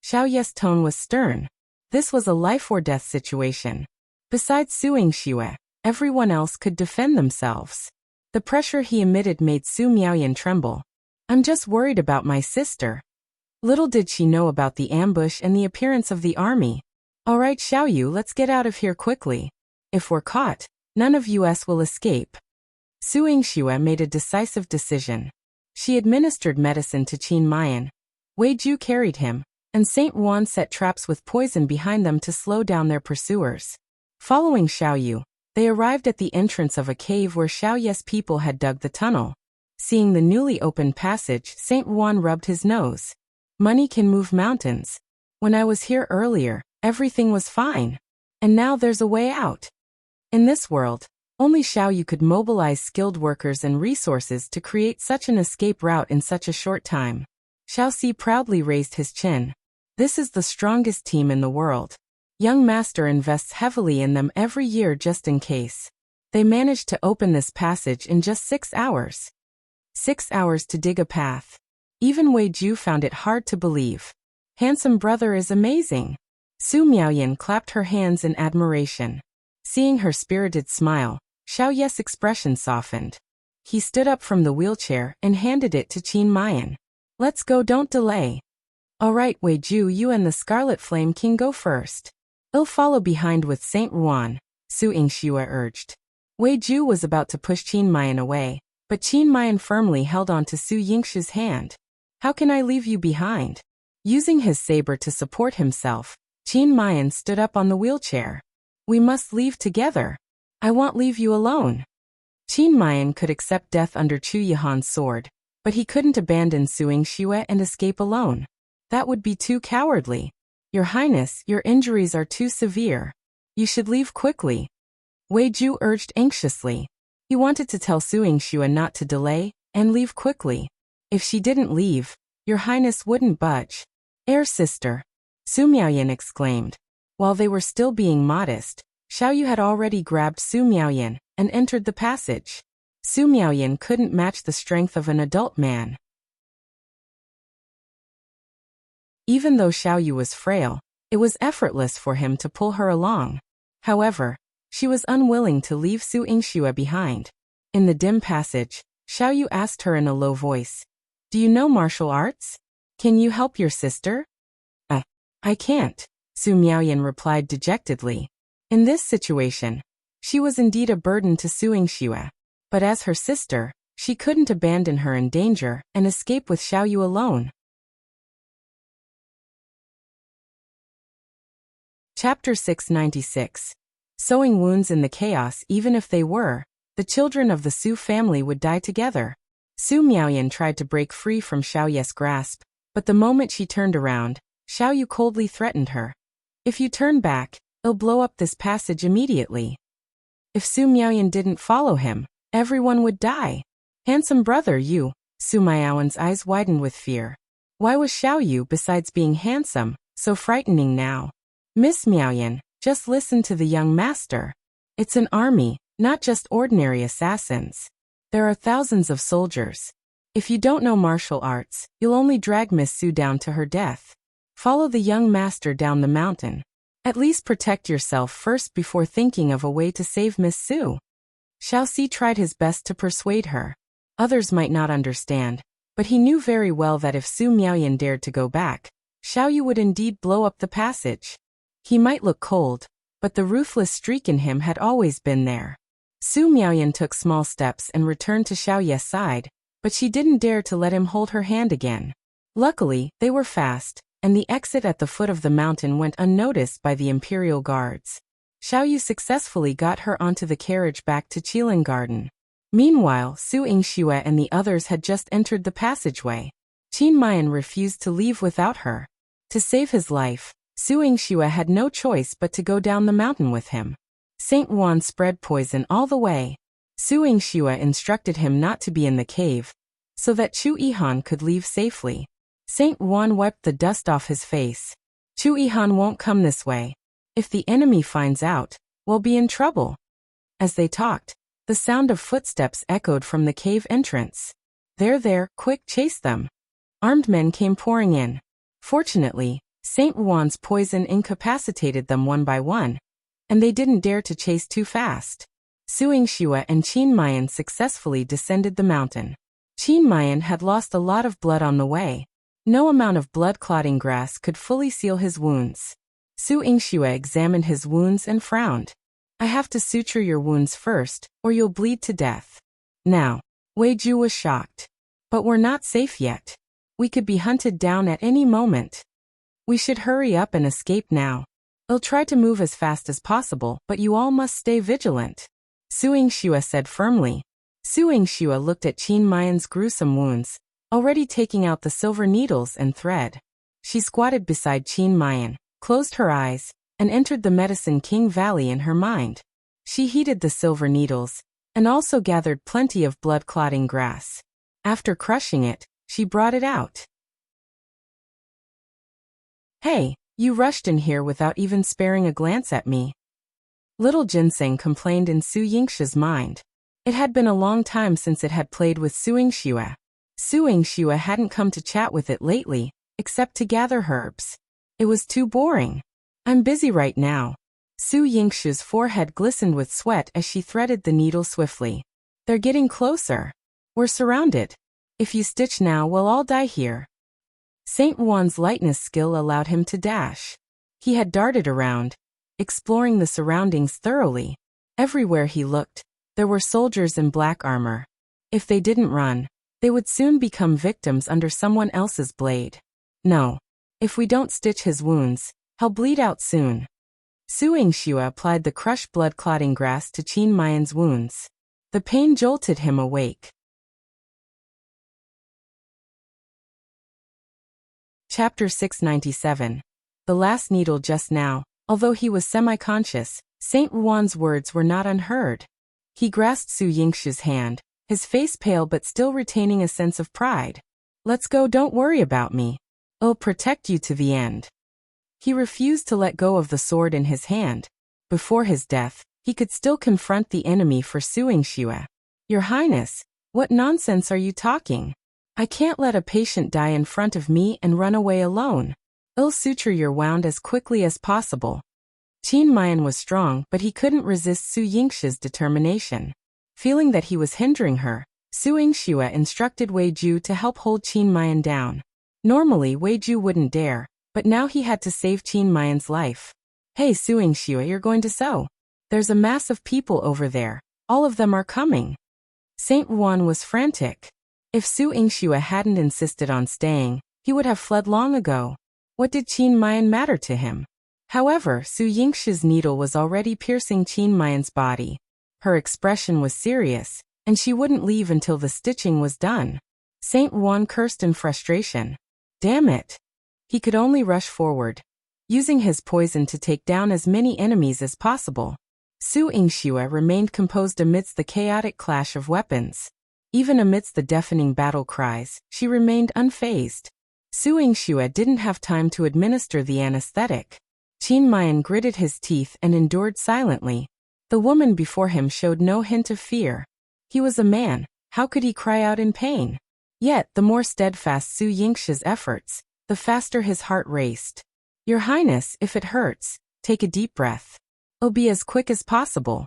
Xiao's tone was stern. This was a life-or-death situation. Besides Su Yingxue, everyone else could defend themselves. The pressure he emitted made Su Miaoyan tremble. I'm just worried about my sister. Little did she know about the ambush and the appearance of the army. All right, Xiao, let's get out of here quickly. If we're caught, none of us will escape. Su Yingxue made a decisive decision. She administered medicine to Qin Mayan. Wei Ju carried him, and Saint Juan set traps with poison behind them to slow down their pursuers. Following Xiao, they arrived at the entrance of a cave where Xiao's people had dug the tunnel. Seeing the newly opened passage, Saint Wuan rubbed his nose. Money can move mountains. When I was here earlier, everything was fine. And now there's a way out. In this world, only Xiao could mobilize skilled workers and resources to create such an escape route in such a short time. Xiao proudly raised his chin. This is the strongest team in the world. Young Master invests heavily in them every year just in case. They managed to open this passage in just 6 hours. 6 hours to dig a path. Even Wei Ju found it hard to believe. Handsome brother is amazing. Su Miaoyan clapped her hands in admiration. Seeing her spirited smile, Xiao Ye's expression softened. He stood up from the wheelchair and handed it to Qin Mayan. Let's go, don't delay. All right, Wei Ju, you and the Scarlet Flame King go first. I'll follow behind with Saint Wuan, Su Yingxue urged. Wei Ju was about to push Qin Mayan away, but Qin Mayan firmly held on to Su Yingxue's hand. How can I leave you behind? Using his saber to support himself, Qin Mayan stood up on the wheelchair. We must leave together. I won't leave you alone. Qin Mayan could accept death under Chu Yihan's sword, but he couldn't abandon Su Yingxue and escape alone. That would be too cowardly. Your Highness, your injuries are too severe. You should leave quickly. Wei Ju urged anxiously. He wanted to tell Su Yingxue not to delay and leave quickly. If she didn't leave, your Highness wouldn't budge. Sister, Su Miaoyan exclaimed. While they were still being modest, Xiao had already grabbed Su Miaoyan and entered the passage. Su Miaoyan couldn't match the strength of an adult man. Even though Xiao was frail, it was effortless for him to pull her along. However, she was unwilling to leave Su Yingxue behind. In the dim passage, Xiao asked her in a low voice, "Do you know martial arts? Can you help your sister?" I can't," Su Miaoyan replied dejectedly. In this situation, she was indeed a burden to Su Yingxue. But as her sister, she couldn't abandon her in danger and escape with Xiao alone. Chapter 696. Sewing wounds in the chaos. Even if they were, the children of the Su family would die together. Su Miaoyan tried to break free from Xiao Ye's grasp, but the moment she turned around, Xiao coldly threatened her. If you turn back, I'll blow up this passage immediately. If Su Miaoyan didn't follow him, everyone would die. Handsome brother you, Su Miaoyan's eyes widened with fear. Why was Xiao besides being handsome, so frightening now? Miss Miaoyan, just listen to the young master. It's an army, not just ordinary assassins. There are thousands of soldiers. If you don't know martial arts, you'll only drag Miss Su down to her death. Follow the young master down the mountain. At least protect yourself first before thinking of a way to save Miss Su. Xiao tried his best to persuade her. Others might not understand, but he knew very well that if Su Miaoyan dared to go back, Xiao would indeed blow up the passage. He might look cold, but the ruthless streak in him had always been there. Su Miaoyan took small steps and returned to Xiao Ye's side, but she didn't dare to let him hold her hand again. Luckily, they were fast, and the exit at the foot of the mountain went unnoticed by the imperial guards. Xiao successfully got her onto the carriage back to Qilin Garden. Meanwhile, Su Yingxue and the others had just entered the passageway. Qin Mayan refused to leave without her. To save his life, Su Yingxue had no choice but to go down the mountain with him. Saint Wuan spread poison all the way. Su Yingxue instructed him not to be in the cave, so that Chu Yihan could leave safely. Saint Wuan wiped the dust off his face. Chu Yihan won't come this way. If the enemy finds out, we'll be in trouble. As they talked, the sound of footsteps echoed from the cave entrance. There, quick, chase them. Armed men came pouring in. Fortunately, Saint Wuan's poison incapacitated them one by one, and they didn't dare to chase too fast. Su Yingxue and Qin Mayan successfully descended the mountain. Qin Mayan had lost a lot of blood on the way. No amount of blood-clotting grass could fully seal his wounds. Su Yingxue examined his wounds and frowned. I have to suture your wounds first, or you'll bleed to death. Now, Wei Ju was shocked. But we're not safe yet. We could be hunted down at any moment. We should hurry up and escape now. I'll try to move as fast as possible, but you all must stay vigilant, Su Yingxue said firmly. Su Yingxue looked at Qin Mayan's gruesome wounds, already taking out the silver needles and thread. She squatted beside Qin Mayan, closed her eyes, and entered the Medicine King Valley in her mind. She heated the silver needles, and also gathered plenty of blood-clotting grass. After crushing it, she brought it out. "Hey, you rushed in here without even sparing a glance at me." Little Ginseng complained in Su Yingxue's mind. It had been a long time since it had played with Su Yingxue. Su Yingxue hadn't come to chat with it lately, except to gather herbs. It was too boring. "I'm busy right now." Su Yingxue's forehead glistened with sweat as she threaded the needle swiftly. "They're getting closer. We're surrounded. If you stitch now, we'll all die here." Saint Juan's lightness skill allowed him to dash. He had darted around, exploring the surroundings thoroughly. Everywhere he looked, there were soldiers in black armor. If they didn't run, they would soon become victims under someone else's blade. "No. If we don't stitch his wounds, he'll bleed out soon." Su Yingxue applied the crushed blood-clotting grass to Qin Mayan's wounds. The pain jolted him awake. Chapter 697. The last needle just now. Although he was semi-conscious, Saint Juan's words were not unheard. He grasped Su Yingxue's hand, his face pale but still retaining a sense of pride. "Let's go, don't worry about me. I'll protect you to the end." He refused to let go of the sword in his hand. Before his death, he could still confront the enemy for Su Yingxue. "Your Highness, what nonsense are you talking? I can't let a patient die in front of me and run away alone. I'll suture your wound as quickly as possible." Qin Mayan was strong, but he couldn't resist Su Yingxue's determination. Feeling that he was hindering her, Su Yingxue instructed Wei Ju to help hold Qin Mayan down. Normally Wei Ju wouldn't dare, but now he had to save Qin Mayan's life. "Hey Su Yingxue, you're going to sew. There's a mass of people over there. All of them are coming." Saint Juan was frantic. If Su Yingxue hadn't insisted on staying, he would have fled long ago. What did Qin Mayan matter to him? However, Su Yingxue's needle was already piercing Qin Mayan's body. Her expression was serious, and she wouldn't leave until the stitching was done. Saint Juan cursed in frustration. Damn it! He could only rush forward, using his poison to take down as many enemies as possible. Su Yingxue remained composed amidst the chaotic clash of weapons. Even amidst the deafening battle cries, she remained unfazed. Su Yingxue didn't have time to administer the anesthetic. Qin Mayan gritted his teeth and endured silently. The woman before him showed no hint of fear. He was a man, how could he cry out in pain? Yet, the more steadfast Su Yingxue's efforts, the faster his heart raced. "Your Highness, if it hurts, take a deep breath. I'll be as quick as possible."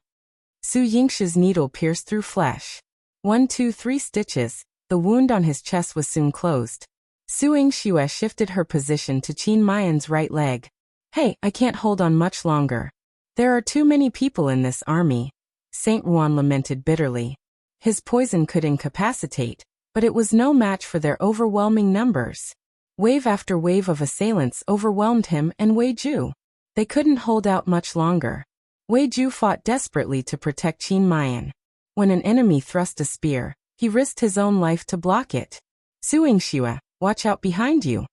Su Yingxue's needle pierced through flesh. 1, 2, 3 stitches, the wound on his chest was soon closed. Su Yingxue shifted her position to Qin Mayan's right leg. "Hey, I can't hold on much longer. There are too many people in this army." Saint Juan lamented bitterly. His poison could incapacitate, but it was no match for their overwhelming numbers. Wave after wave of assailants overwhelmed him and Wei Ju. They couldn't hold out much longer. Wei Ju fought desperately to protect Qin Mayan. When an enemy thrust a spear, he risked his own life to block it. "Su Yingxue, watch out behind you."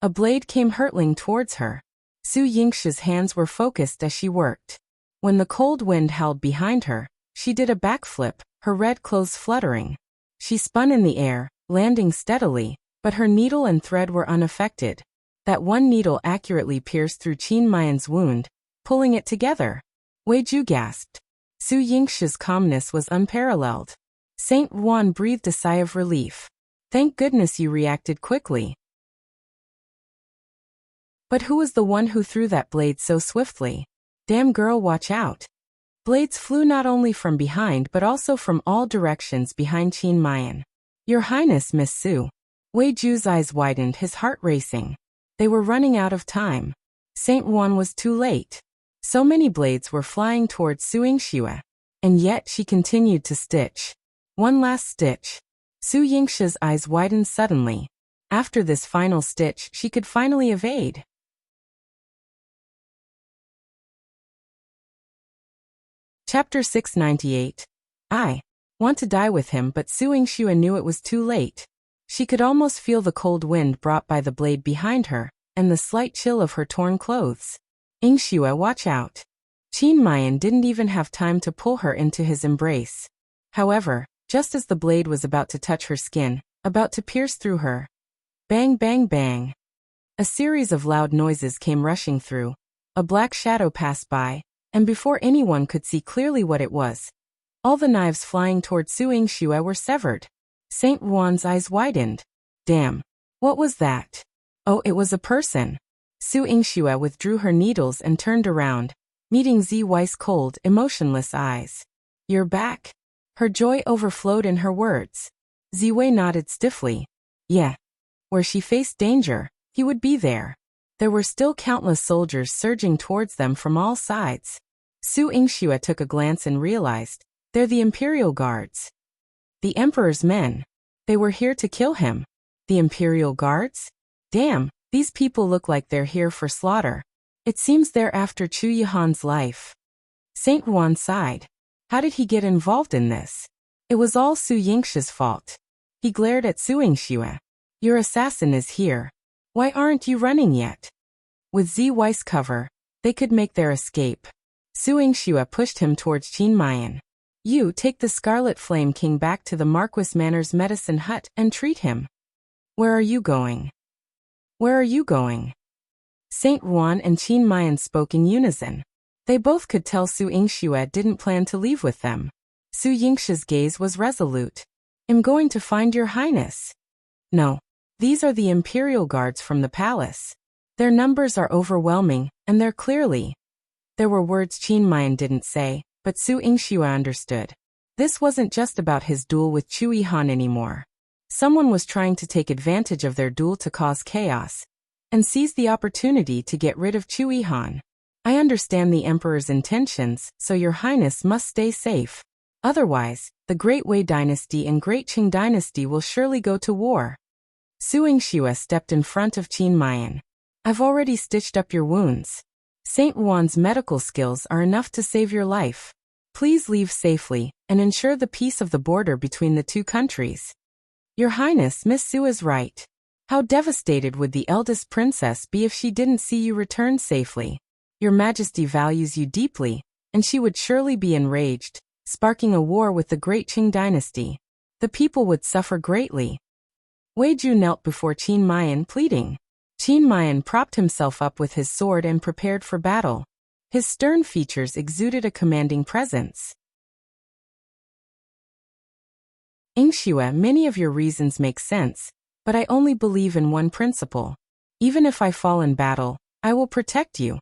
A blade came hurtling towards her. Su Yingxue's hands were focused as she worked. When the cold wind howled behind her, she did a backflip, her red clothes fluttering. She spun in the air, landing steadily, but her needle and thread were unaffected. That one needle accurately pierced through Qin Mayan's wound, pulling it together. Wei Ju gasped. Su Yingxue's calmness was unparalleled. Saint Juan breathed a sigh of relief. "Thank goodness you reacted quickly." "But who was the one who threw that blade so swiftly? Damn girl, watch out." Blades flew not only from behind but also from all directions behind Qin Mayan. "Your Highness, Miss Su." Wei Ju's eyes widened, his heart racing. They were running out of time. Saint Juan was too late. So many blades were flying towards Su Yingxue. And yet she continued to stitch. One last stitch. Su Yingxue's eyes widened suddenly. After this final stitch, she could finally evade. Chapter 698. want to die with him, but Su Yingxue knew it was too late. She could almost feel the cold wind brought by the blade behind her, and the slight chill of her torn clothes. Yingxue, watch out. Qin Mian didn't even have time to pull her into his embrace. However, just as the blade was about to touch her skin, about to pierce through her, bang bang bang. A series of loud noises came rushing through. A black shadow passed by, and before anyone could see clearly what it was, all the knives flying toward Su Yingxue were severed. Saint Juan's eyes widened. Damn. What was that? Oh, it was a person. Su Yingxue withdrew her needles and turned around, meeting Ziwei's cold, emotionless eyes. You're back? Her joy overflowed in her words. Ziwei nodded stiffly. Yeah. Where she faced danger, he would be there. There were still countless soldiers surging towards them from all sides. Su Yingxue took a glance and realized, they're the Imperial Guards. The Emperor's men. They were here to kill him. The Imperial Guards? Damn, these people look like they're here for slaughter. It seems they're after Chu Yihan's life. Saint Juan sighed. How did he get involved in this? It was all Su Yingxue's fault. He glared at Su Yingxue. Your assassin is here. Why aren't you running yet? With Ziwei's cover, they could make their escape. Su Yingxue pushed him towards Qin Mian. You take the Scarlet Flame King back to the Marquis Manor's medicine hut and treat him. Where are you going? Where are you going? Saint Juan and Qin Mian spoke in unison. They both could tell Su Yingxue didn't plan to leave with them. Su Yingxue's gaze was resolute. I'm going to find your Highness. No. These are the Imperial Guards from the palace. Their numbers are overwhelming, and they're clearly. There were words Qin Mian didn't say, but Su Yingxue understood. This wasn't just about his duel with Chu Yihan anymore. Someone was trying to take advantage of their duel to cause chaos, and seize the opportunity to get rid of Chu Yihan. I understand the Emperor's intentions, so your Highness must stay safe. Otherwise, the Great Wei Dynasty and Great Qing Dynasty will surely go to war. Su Yingxue stepped in front of Qin Mian. I've already stitched up your wounds. Saint Juan's medical skills are enough to save your life. Please leave safely, and ensure the peace of the border between the two countries. Your Highness, Miss Su is right. How devastated would the eldest princess be if she didn't see you return safely? Your Majesty values you deeply, and she would surely be enraged, sparking a war with the Great Qing Dynasty. The people would suffer greatly. Wei Ju knelt before Qin Mian, pleading. Qin Mian propped himself up with his sword and prepared for battle. His stern features exuded a commanding presence. Yingxue, many of your reasons make sense, but I only believe in one principle. Even if I fall in battle, I will protect you.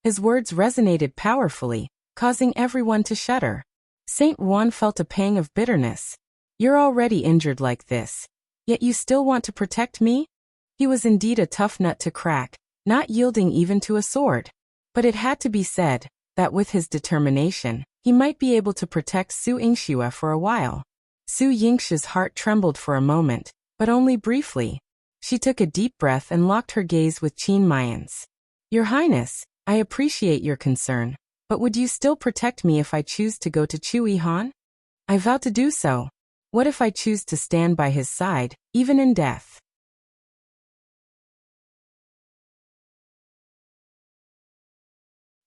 His words resonated powerfully, causing everyone to shudder. Saint Juan felt a pang of bitterness. You're already injured like this, yet you still want to protect me? He was indeed a tough nut to crack, not yielding even to a sword. But it had to be said, that with his determination, he might be able to protect Su Yingxue for a while. Su Yingxue's heart trembled for a moment, but only briefly. She took a deep breath and locked her gaze with Qin Mian's. Your Highness, I appreciate your concern, but would you still protect me if I choose to go to Chu Yihan? I vow to do so. What if I choose to stand by his side, even in death?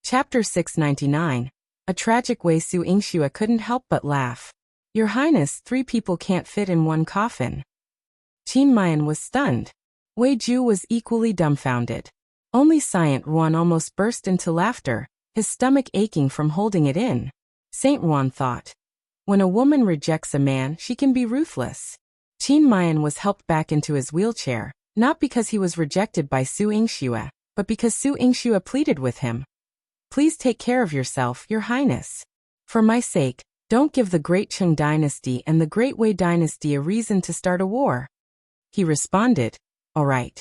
Chapter 699. A tragic way. Su Yingxue couldn't help but laugh. Your Highness, 3 people can't fit in one coffin. Qin Mian was stunned. Wei Ju was equally dumbfounded. Only Saint Juan almost burst into laughter, his stomach aching from holding it in. Saint Juan thought. When a woman rejects a man, she can be ruthless. Qin Mian was helped back into his wheelchair, not because he was rejected by Su Yingxue, but because Su Yingxue pleaded with him. Please take care of yourself, Your Highness. For my sake, don't give the Great Qing Dynasty and the Great Wei Dynasty a reason to start a war. He responded, all right.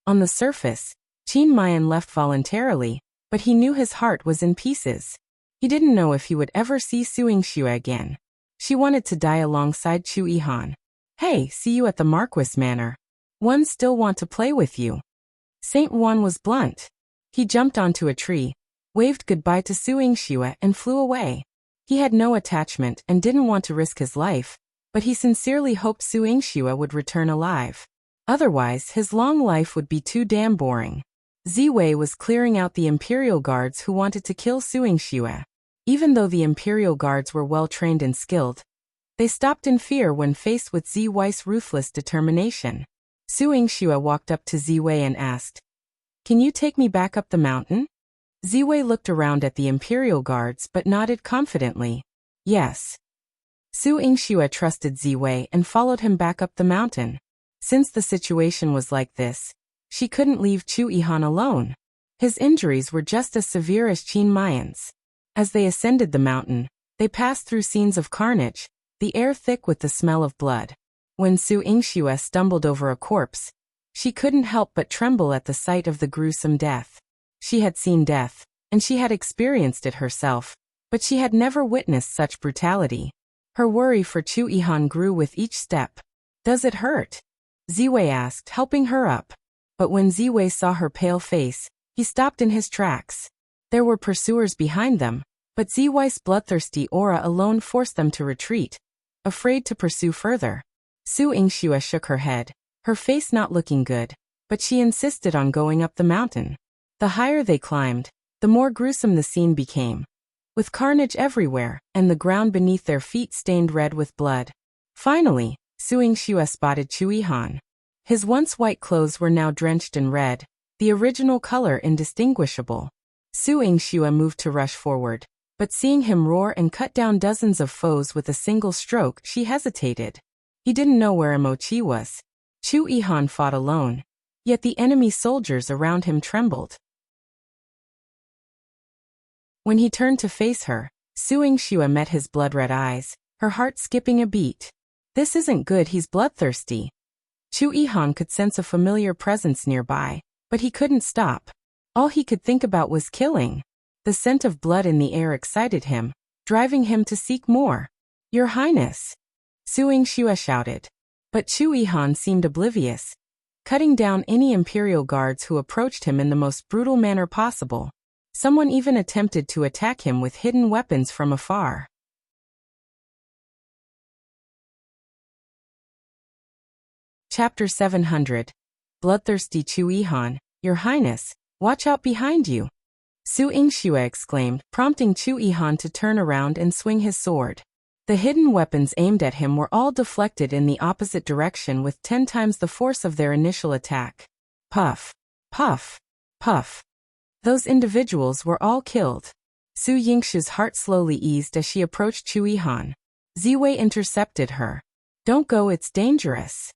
On the surface, Qin Mian left voluntarily, but he knew his heart was in pieces. He didn't know if he would ever see Su Yingxue again. She wanted to die alongside Chu Yihan. Hey, see you at the Marquis Manor. One still want to play with you. Saint Juan was blunt. He jumped onto a tree, waved goodbye to Su Yingxue and flew away. He had no attachment and didn't want to risk his life, but he sincerely hoped Su Yingxue would return alive. Otherwise, his long life would be too damn boring. Ziwei was clearing out the Imperial Guards who wanted to kill Su Yingxue. Even though the Imperial Guards were well-trained and skilled, they stopped in fear when faced with Ziwei's ruthless determination. Su Yingxue walked up to Ziwei and asked, "Can you take me back up the mountain?" Ziwei looked around at the Imperial Guards but nodded confidently. Yes. Su Yingxue trusted Ziwei and followed him back up the mountain. Since the situation was like this, she couldn't leave Yihan alone. His injuries were just as severe as Qin Mayan's. As they ascended the mountain, they passed through scenes of carnage, the air thick with the smell of blood. When Su Yingxue stumbled over a corpse, she couldn't help but tremble at the sight of the gruesome death. She had seen death, and she had experienced it herself, but she had never witnessed such brutality. Her worry for Yihan grew with each step. "Does it hurt?" Ziwei asked, helping her up. But when Ziwei saw her pale face, he stopped in his tracks. There were pursuers behind them, but Ziwei's bloodthirsty aura alone forced them to retreat, afraid to pursue further. Su Yingxue shook her head, her face not looking good, but she insisted on going up the mountain. The higher they climbed, the more gruesome the scene became, with carnage everywhere and the ground beneath their feet stained red with blood. Finally, Su Yingxue spotted Yihan. His once white clothes were now drenched in red, the original color indistinguishable. Su Yingxue moved to rush forward, but seeing him roar and cut down dozens of foes with a single stroke, she hesitated. He didn't know where Mochi was. Yihan fought alone, yet the enemy soldiers around him trembled. When he turned to face her, Su Yingxue met his blood-red eyes, her heart skipping a beat. "This isn't good, he's bloodthirsty." Yihan could sense a familiar presence nearby, but he couldn't stop. All he could think about was killing. The scent of blood in the air excited him, driving him to seek more. "Your Highness!" Su Yingxue shouted. But Yihan seemed oblivious, cutting down any Imperial Guards who approached him in the most brutal manner possible. Someone even attempted to attack him with hidden weapons from afar. Chapter 700. Bloodthirsty Yihan, "Your Highness, watch out behind you!" Su Yingxue exclaimed, prompting Yihan to turn around and swing his sword. The hidden weapons aimed at him were all deflected in the opposite direction with 10 times the force of their initial attack. Puff, puff, puff. Those individuals were all killed. Su Yingxue's heart slowly eased as she approached Yihan. Ziwei intercepted her. "Don't go, it's dangerous."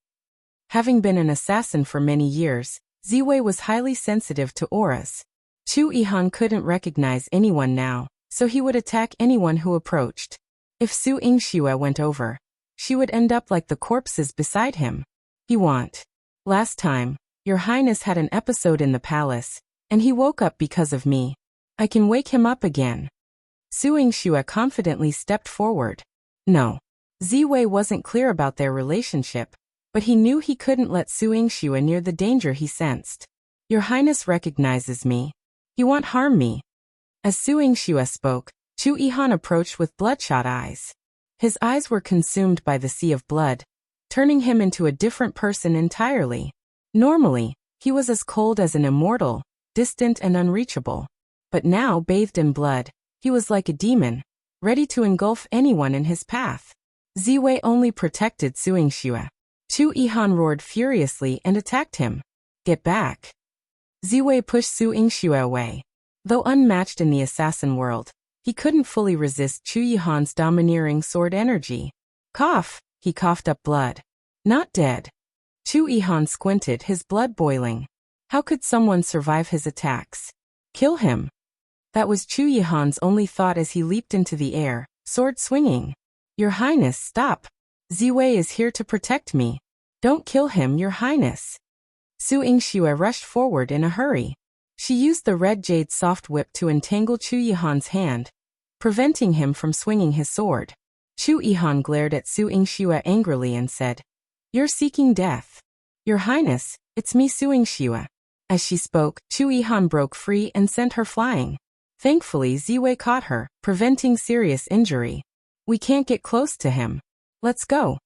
Having been an assassin for many years, Ziwei was highly sensitive to auras. Yihan couldn't recognize anyone now, so he would attack anyone who approached. If Su Yingxue went over, she would end up like the corpses beside him. He won't. "Last time, Your Highness had an episode in the palace, and he woke up because of me. I can wake him up again." Su Yingxue confidently stepped forward. No. Ziwei wasn't clear about their relationship, but he knew he couldn't let Su Yingxue near the danger he sensed. "Your Highness recognizes me. He won't harm me." As Su Yingxue spoke, Yihan approached with bloodshot eyes. His eyes were consumed by the sea of blood, turning him into a different person entirely. Normally, he was as cold as an immortal, distant and unreachable. But now, bathed in blood, he was like a demon, ready to engulf anyone in his path. Ziwei only protected Su Yingxue. Yihan roared furiously and attacked him. "Get back!" Ziwei pushed Su Yingxue away. Though unmatched in the assassin world, he couldn't fully resist Yihan's domineering sword energy. "Cough!" He coughed up blood. "Not dead." Yihan squinted, his blood boiling. How could someone survive his attacks? Kill him. That was Yihan's only thought as he leaped into the air, sword swinging. "Your Highness, stop! Ziwei is here to protect me. Don't kill him, Your Highness." Su Yingxue rushed forward in a hurry. She used the red jade soft whip to entangle Yihan's hand, preventing him from swinging his sword. Yihan glared at Su Yingxue angrily and said, "You're seeking death." "Your Highness, it's me, Su Yingxue." As she spoke, Yihan broke free and sent her flying. Thankfully, Ziwei caught her, preventing serious injury. We can't get close to him. Let's go.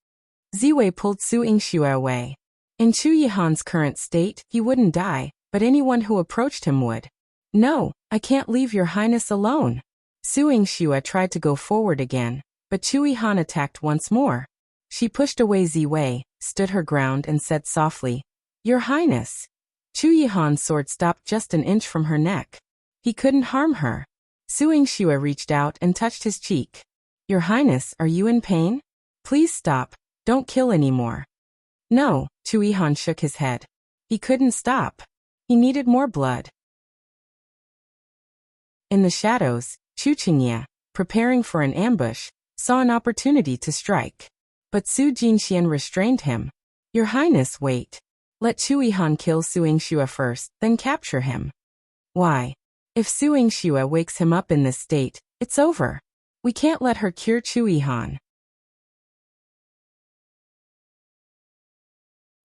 Ziwei pulled Su Yingxue away. In Chu Yihan's current state, he wouldn't die, but anyone who approached him would. No, I can't leave your highness alone. Su Yingxue tried to go forward again, but Chu Yihan attacked once more. She pushed away Ziwei, stood her ground and said softly, Your highness. Chu Yihan's sword stopped just an inch from her neck. He couldn't harm her. Su Yingxue reached out and touched his cheek. Your highness, are you in pain? Please stop. Don't kill anymore. No, Chu Yihan shook his head. He couldn't stop. He needed more blood. In the shadows, Chu Qingye, preparing for an ambush, saw an opportunity to strike. But Su Jinxian restrained him. Your highness, wait. Let Chu Yihan kill Su Yingxue first, then capture him. Why? If Su Yingxue wakes him up in this state, it's over. We can't let her cure Chu Yihan.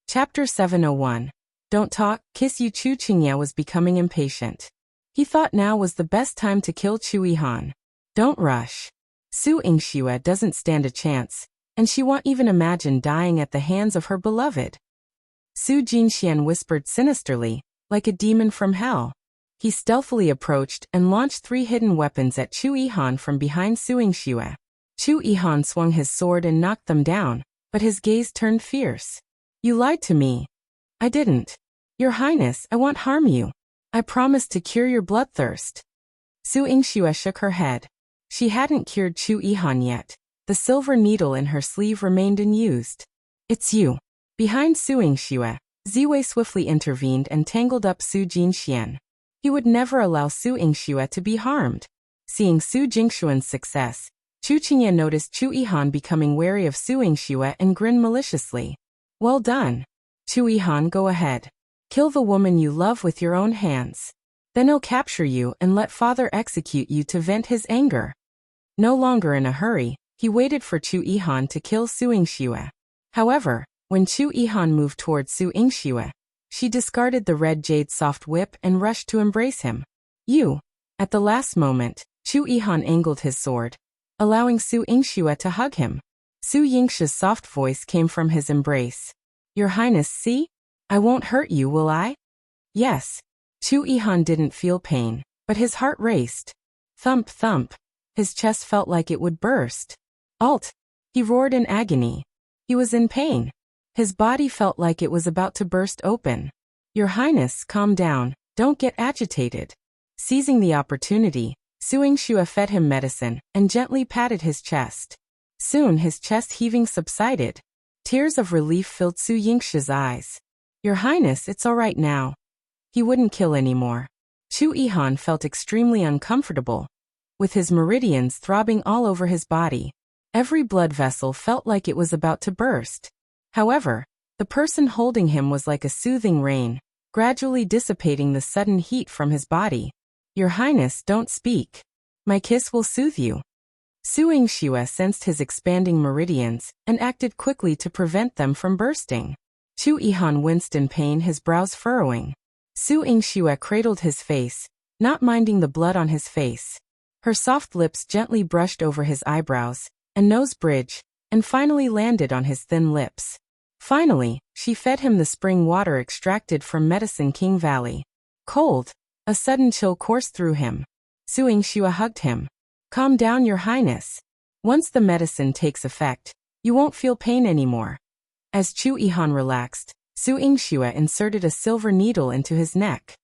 Chapter 701. Don't talk, kiss you. Chu Qingye was becoming impatient. He thought now was the best time to kill Chu Yihan. Don't rush. Su Yingxue doesn't stand a chance, and she won't even imagine dying at the hands of her beloved. Su Jinxian whispered sinisterly, like a demon from hell. He stealthily approached and launched 3 hidden weapons at Chu Yihan from behind Su Yingxue. Chu Yihan swung his sword and knocked them down, but his gaze turned fierce. You lied to me. I didn't. Your highness, I won't harm you. I promised to cure your bloodthirst. Su Yingxue shook her head. She hadn't cured Chu Yihan yet. The silver needle in her sleeve remained unused. It's you. Behind Su Yingxue, Ziwei swiftly intervened and tangled up Su Jinxian. He would never allow Su Yingxue to be harmed. Seeing Su Jingxuan's success, Chu Qingye noticed Chu Yihan becoming wary of Su Yingxue and grinned maliciously. Well done. Chu Yihan, go ahead. Kill the woman you love with your own hands. Then he'll capture you and let father execute you to vent his anger. No longer in a hurry, he waited for Chu Yihan to kill Su Yingxue. However, when Chu Yihan moved towards Su Yingxue, she discarded the red jade soft whip and rushed to embrace him. You. At the last moment, Chu Yihan angled his sword, allowing Su Yingxue to hug him. Su Yingxue's soft voice came from his embrace. Your highness, see? I won't hurt you, will I? Yes. Chu Yihan didn't feel pain, but his heart raced. Thump, thump. His chest felt like it would burst. Alt! He roared in agony. He was in pain. His body felt like it was about to burst open. Your highness, calm down, don't get agitated. Seizing the opportunity, Su Yingxue fed him medicine and gently patted his chest. Soon his chest heaving subsided. Tears of relief filled Su Yingxue's eyes. Your highness, it's all right now. He wouldn't kill anymore. Chu Yihan felt extremely uncomfortable. With his meridians throbbing all over his body, every blood vessel felt like it was about to burst. However, the person holding him was like a soothing rain, gradually dissipating the sudden heat from his body. Your highness, don't speak. My kiss will soothe you. Su Yingxue sensed his expanding meridians and acted quickly to prevent them from bursting. Chu Yihan winced in pain, his brows furrowing. Su Yingxue cradled his face, not minding the blood on his face. Her soft lips gently brushed over his eyebrows and nose bridge, and finally landed on his thin lips. Finally, she fed him the spring water extracted from Medicine King Valley. Cold. A sudden chill coursed through him. Su Yingxue hugged him. Calm down, your highness. Once the medicine takes effect, you won't feel pain anymore. As Chu Yihan relaxed, Su Yingxue inserted a silver needle into his neck.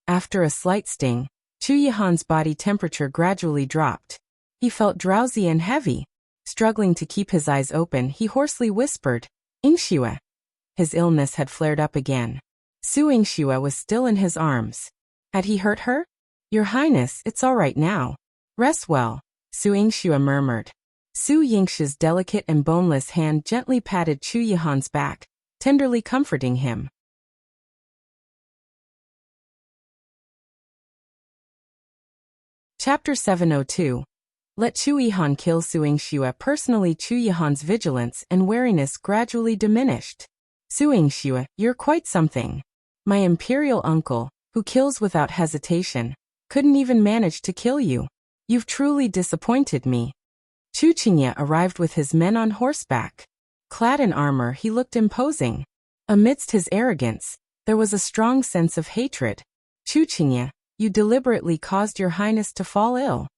After a slight sting, Chu Yihan's body temperature gradually dropped. He felt drowsy and heavy. Struggling to keep his eyes open, he hoarsely whispered, Yingxue. His illness had flared up again. Su Yingxue was still in his arms. Had he hurt her? Your highness, it's all right now. Rest well, Su Yingxue murmured. Su Yingxue's delicate and boneless hand gently patted Chu Yihan's back, tenderly comforting him. Chapter 702. Let Chu Yihan kill Su Yingxue. Personally, Chu Yihan's vigilance and wariness gradually diminished. Su Yingxue, you're quite something. My imperial uncle, who kills without hesitation, couldn't even manage to kill you. You've truly disappointed me. Chu Qingye arrived with his men on horseback. Clad in armor, he looked imposing. Amidst his arrogance, there was a strong sense of hatred. Chu Qingye, you deliberately caused your highness to fall ill.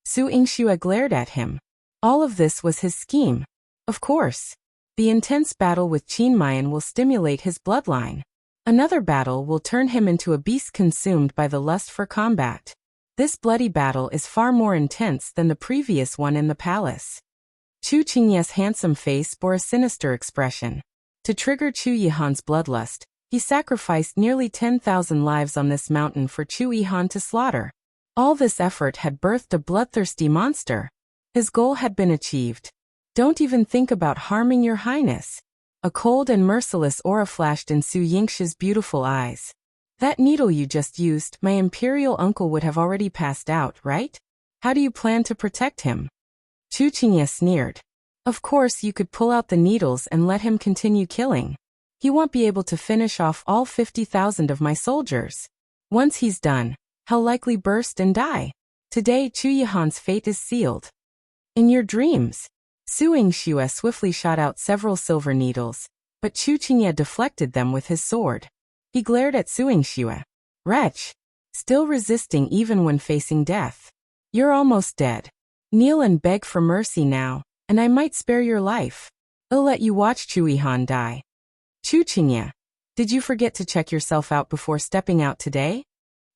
Su Yingxue glared at him. All of this was his scheme. Of course. The intense battle with Qin Mian will stimulate his bloodline. Another battle will turn him into a beast consumed by the lust for combat. This bloody battle is far more intense than the previous one in the palace. Chu Qingye's handsome face bore a sinister expression. To trigger Chu Yihan's bloodlust, he sacrificed nearly 10,000 lives on this mountain for Chu Yihan to slaughter. All this effort had birthed a bloodthirsty monster. His goal had been achieved. Don't even think about harming your highness. A cold and merciless aura flashed in Su Yingxue's beautiful eyes. That needle you just used, my imperial uncle would have already passed out, right? How do you plan to protect him? Chu Qingye sneered. Of course you could pull out the needles and let him continue killing. He won't be able to finish off all 50,000 of my soldiers. Once he's done, he'll likely burst and die. Today Chu Yihan's fate is sealed. In your dreams. Su Yingxue swiftly shot out several silver needles, but Chu Qingye deflected them with his sword. He glared at Su Yingxue. Wretch! Still resisting even when facing death. You're almost dead. Kneel and beg for mercy now, and I might spare your life. I'll let you watch Chu Yihan die. Chu Qingye, did you forget to check yourself out before stepping out today?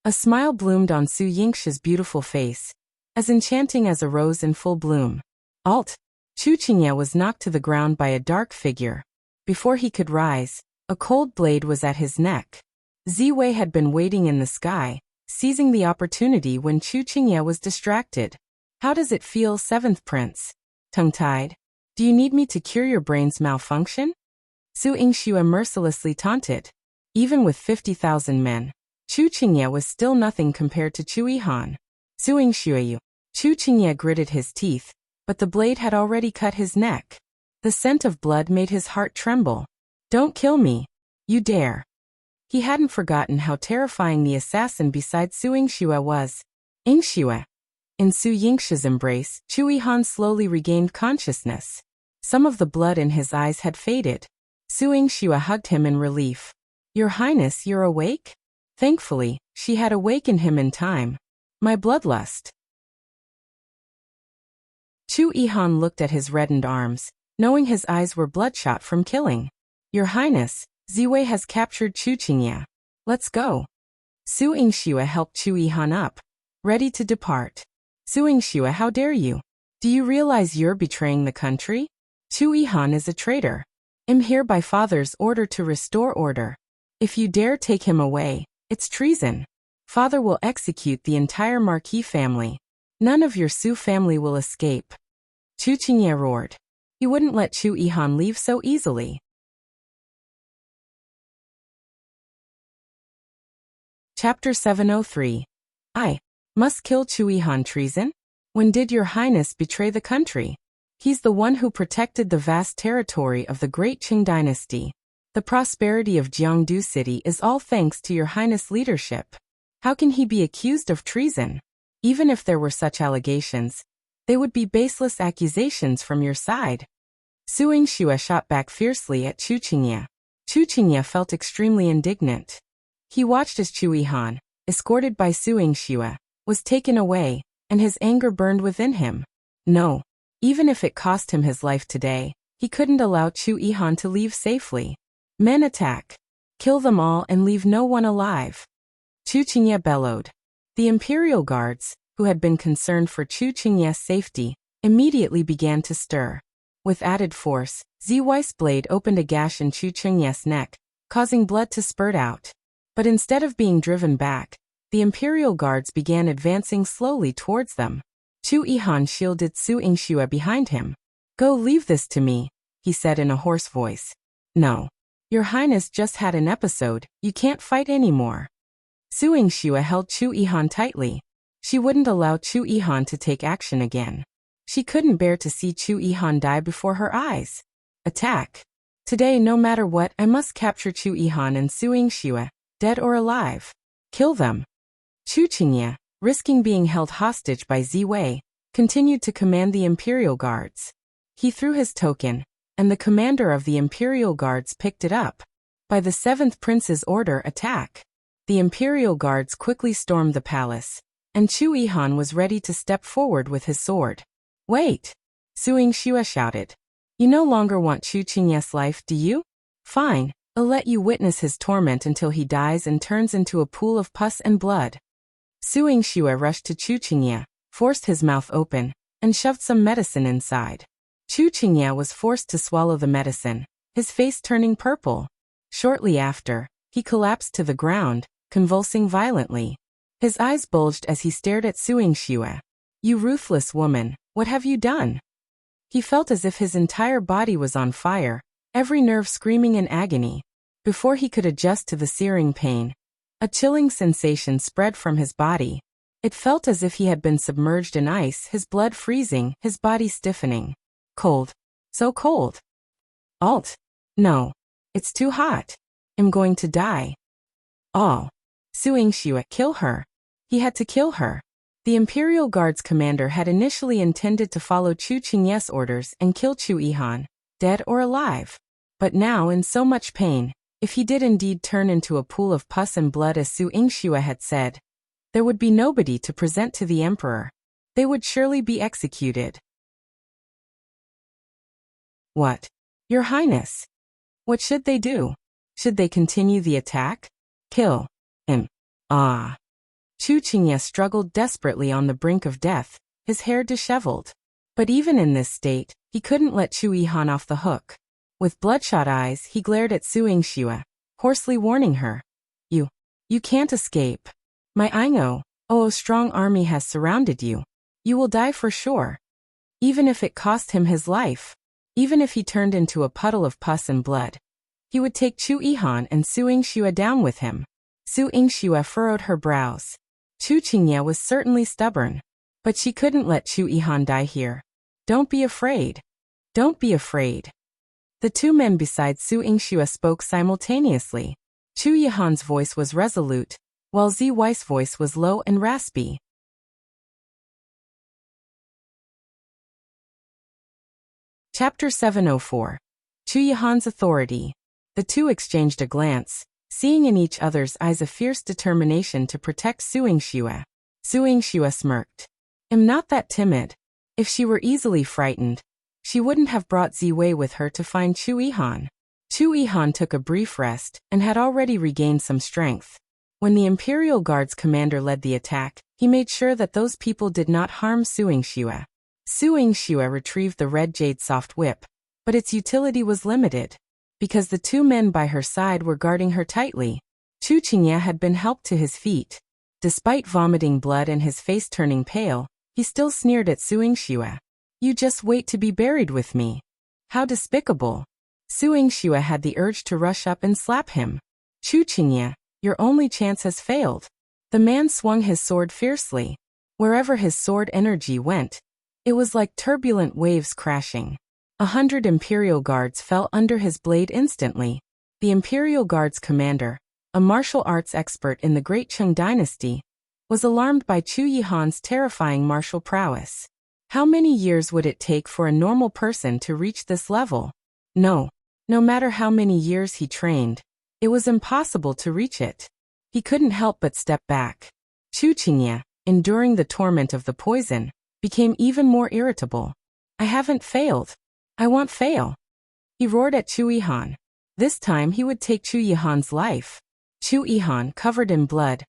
A smile bloomed on Su Yingxue's beautiful face, as enchanting as a rose in full bloom. Alt! Chu Qingye was knocked to the ground by a dark figure. Before he could rise, a cold blade was at his neck. Ziwei had been waiting in the sky, seizing the opportunity when Chu Qingye was distracted. How does it feel, 7th Prince? Tongue-tied? Do you need me to cure your brain's malfunction? Su Yingxue mercilessly taunted. Even with 50,000 men, Chu Qingye was still nothing compared to Chu Yihan. Su Yingxue. Chu Qingye gritted his teeth, but the blade had already cut his neck. The scent of blood made his heart tremble. Don't kill me. You dare. He hadn't forgotten how terrifying the assassin beside Su Yingxue was. Yingxue. In Su Yingxue's embrace, Chu Yihan slowly regained consciousness. Some of the blood in his eyes had faded. Su Yingxue hugged him in relief. Your Highness, you're awake? Thankfully, she had awakened him in time. My bloodlust. Chu Yihan looked at his reddened arms, knowing his eyes were bloodshot from killing. Your Highness, Ziwei has captured Chu Qingye. Let's go. Su Yingxue helped Chu Yihan up, ready to depart. Su Yingxue, how dare you? Do you realize you're betraying the country? Chu Yihan is a traitor. I'm here by father's order to restore order. If you dare take him away, it's treason. Father will execute the entire Marquis family. None of your Su family will escape. Chu Qingye roared. He wouldn't let Chu Yihan leave so easily. Chapter 703. I must kill Chu Yihan. Treason? When did your Highness betray the country? He's the one who protected the vast territory of the great Qing dynasty. The prosperity of Jiangdu City is all thanks to your Highness' leadership. How can he be accused of treason? Even if there were such allegations, they would be baseless accusations from your side. Su Yingxue shot back fiercely at Chu Qingye. Chu Qingye felt extremely indignant. He watched as Chu Yihan, escorted by Su Yingxue, was taken away, and his anger burned within him. No. Even if it cost him his life today, he couldn't allow Chu Yihan to leave safely. Men attack. Kill them all and leave no one alive. Chu Qingye bellowed. The Imperial Guards, who had been concerned for Chu Qingye's safety, immediately began to stir. With added force, Ziwei's blade opened a gash in Chu Qingye's neck, causing blood to spurt out. But instead of being driven back, the Imperial Guards began advancing slowly towards them. Chu Yihan shielded Su Yingxue behind him. Go, leave this to me, he said in a hoarse voice. No. Your Highness just had an episode, you can't fight anymore. Su Yingxue held Chu Yihan tightly. She wouldn't allow Chu Yihan to take action again. She couldn't bear to see Chu Yihan die before her eyes. Attack. Today, no matter what, I must capture Chu Yihan and Su Yingxue, dead or alive. Kill them. Chu Qingye, risking being held hostage by Ziwei, continued to command the Imperial Guards. He threw his token, and the commander of the Imperial Guards picked it up. By the 7th Prince's order, attack. The Imperial Guards quickly stormed the palace, and Chu Yihan was ready to step forward with his sword. Wait! Su Yingxue shouted. You no longer want Chu Qingye's life, do you? Fine, I'll let you witness his torment until he dies and turns into a pool of pus and blood. Su Yingxue rushed to Chu Qingye, forced his mouth open, and shoved some medicine inside. Chu Qingye was forced to swallow the medicine, his face turning purple. Shortly after, he collapsed to the ground, convulsing violently. His eyes bulged as he stared at Su Yingxue. You ruthless woman, what have you done? He felt as if his entire body was on fire, every nerve screaming in agony. Before he could adjust to the searing pain, a chilling sensation spread from his body. It felt as if he had been submerged in ice, his blood freezing, his body stiffening. Cold. So cold. Alt. No. It's too hot. I'm going to die. All. Su Yingxue, kill her. He had to kill her. The Imperial Guard's commander had initially intended to follow Chu Qingye's orders and kill Chu Yihan, dead or alive. But now, in so much pain, if he did indeed turn into a pool of pus and blood as Su Yingxue had said, there would be nobody to present to the emperor. They would surely be executed. What? Your Highness? What should they do? Should they continue the attack? Kill him. Ah. Chu Qingye struggled desperately on the brink of death, his hair disheveled. But even in this state, he couldn't let Chu Yihan off the hook. With bloodshot eyes, he glared at Su Yingxue, hoarsely warning her. You can't escape. My Aingo, a strong army has surrounded you. You will die for sure. Even if it cost him his life. Even if he turned into a puddle of pus and blood. He would take Chu Yihan and Su Yingxue down with him. Su Yingxue furrowed her brows. Chu Qingye was certainly stubborn. But she couldn't let Chu Yihan die here. Don't be afraid. Don't be afraid. The two men beside Su Yingxue spoke simultaneously. Chu Yihan's voice was resolute, while Ziwei's voice was low and raspy. Chapter 704. Chu Yihan's authority. The two exchanged a glance, seeing in each other's eyes a fierce determination to protect Su Yingxue. Su Yingxue smirked. I'm not that timid. If she were easily frightened, she wouldn't have brought Ziwei with her to find Chu Yihan. Chu Yihan took a brief rest and had already regained some strength. When the Imperial Guard's commander led the attack, he made sure that those people did not harm Su Yingxue. Su Yingxue retrieved the red jade soft whip, but its utility was limited. Because the two men by her side were guarding her tightly, Chu Qingye had been helped to his feet. Despite vomiting blood and his face turning pale, he still sneered at Su Yingxue. You just wait to be buried with me. How despicable. Su Yingxue had the urge to rush up and slap him. Chu Qingye, your only chance has failed. The man swung his sword fiercely. Wherever his sword energy went, it was like turbulent waves crashing. 100 Imperial Guards fell under his blade instantly. The Imperial Guard's commander, a martial arts expert in the Great Qing dynasty, was alarmed by Chu Yihan's terrifying martial prowess. How many years would it take for a normal person to reach this level? No matter how many years he trained, it was impossible to reach it. He couldn't help but step back. Chu Qingye, enduring the torment of the poison, became even more irritable. I haven't failed. I won't fail. He roared at Chu Yihan. This time he would take Chu Yihan's life. Chu Yihan, covered in blood,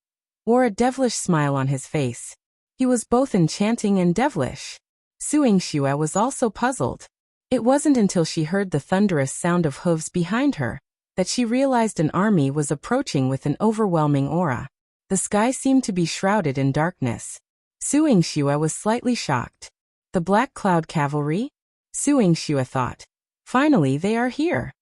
wore a devilish smile on his face. He was both enchanting and devilish. Su Yingxue was also puzzled. It wasn't until she heard the thunderous sound of hooves behind her that she realized an army was approaching with an overwhelming aura. The sky seemed to be shrouded in darkness. Su Yingxue was slightly shocked. The Black Cloud Cavalry? Su Yingxue thought. Finally, they are here.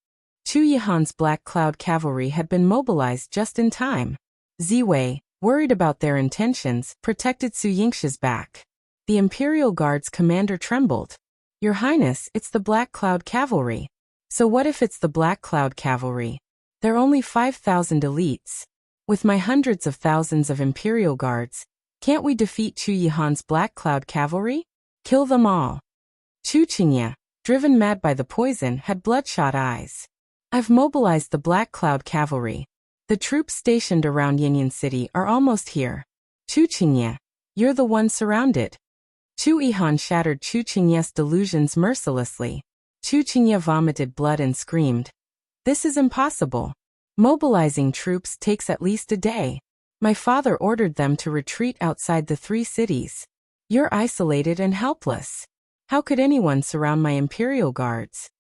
Chu Yihan's Black Cloud Cavalry had been mobilized just in time. Ziwei, worried about their intentions, protected Su Yingxue's back. The Imperial Guard's commander trembled. Your Highness, it's the Black Cloud Cavalry. So what if it's the Black Cloud Cavalry? They're only 5,000 elites. With my hundreds of thousands of Imperial guards, can't we defeat Chu Yihan's Black Cloud cavalry? Kill them all. Chu Qingye, driven mad by the poison, had bloodshot eyes. I've mobilized the Black Cloud cavalry. The troops stationed around Yingyan City are almost here. Chu Qingye, you're the one surrounded. Chu Yihan shattered Chu Qingye's delusions mercilessly. Chu Qingye vomited blood and screamed. This is impossible. Mobilizing troops takes at least a day. My father ordered them to retreat outside the 3 cities. You're isolated and helpless. How could anyone surround my Imperial guards?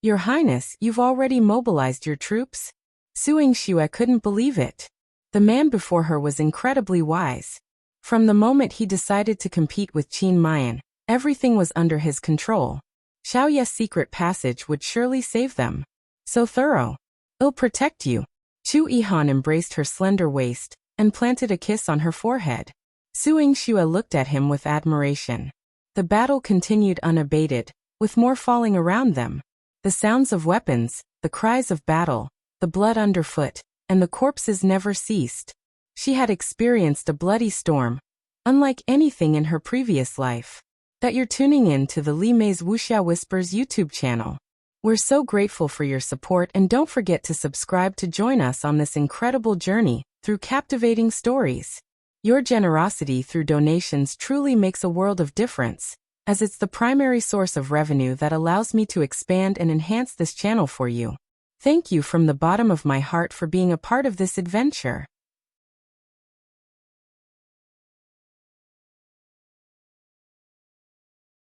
Your Highness, you've already mobilized your troops? Su Yingxue couldn't believe it. The man before her was incredibly wise. From the moment he decided to compete with Qin Mian, everything was under his control. Xiaoye's secret passage would surely save them. So thorough. It'll protect you. Chu Yihan embraced her slender waist and planted a kiss on her forehead. Su Yingxue looked at him with admiration. The battle continued unabated, with more falling around them. The sounds of weapons, the cries of battle, the blood underfoot, and the corpses never ceased. She had experienced a bloody storm, unlike anything in her previous life. That you're tuning in to the Li Mei's Wuxia Whispers YouTube channel. We're so grateful for your support, and don't forget to subscribe to join us on this incredible journey through captivating stories. Your generosity through donations truly makes a world of difference, as it's the primary source of revenue that allows me to expand and enhance this channel for you. Thank you from the bottom of my heart for being a part of this adventure.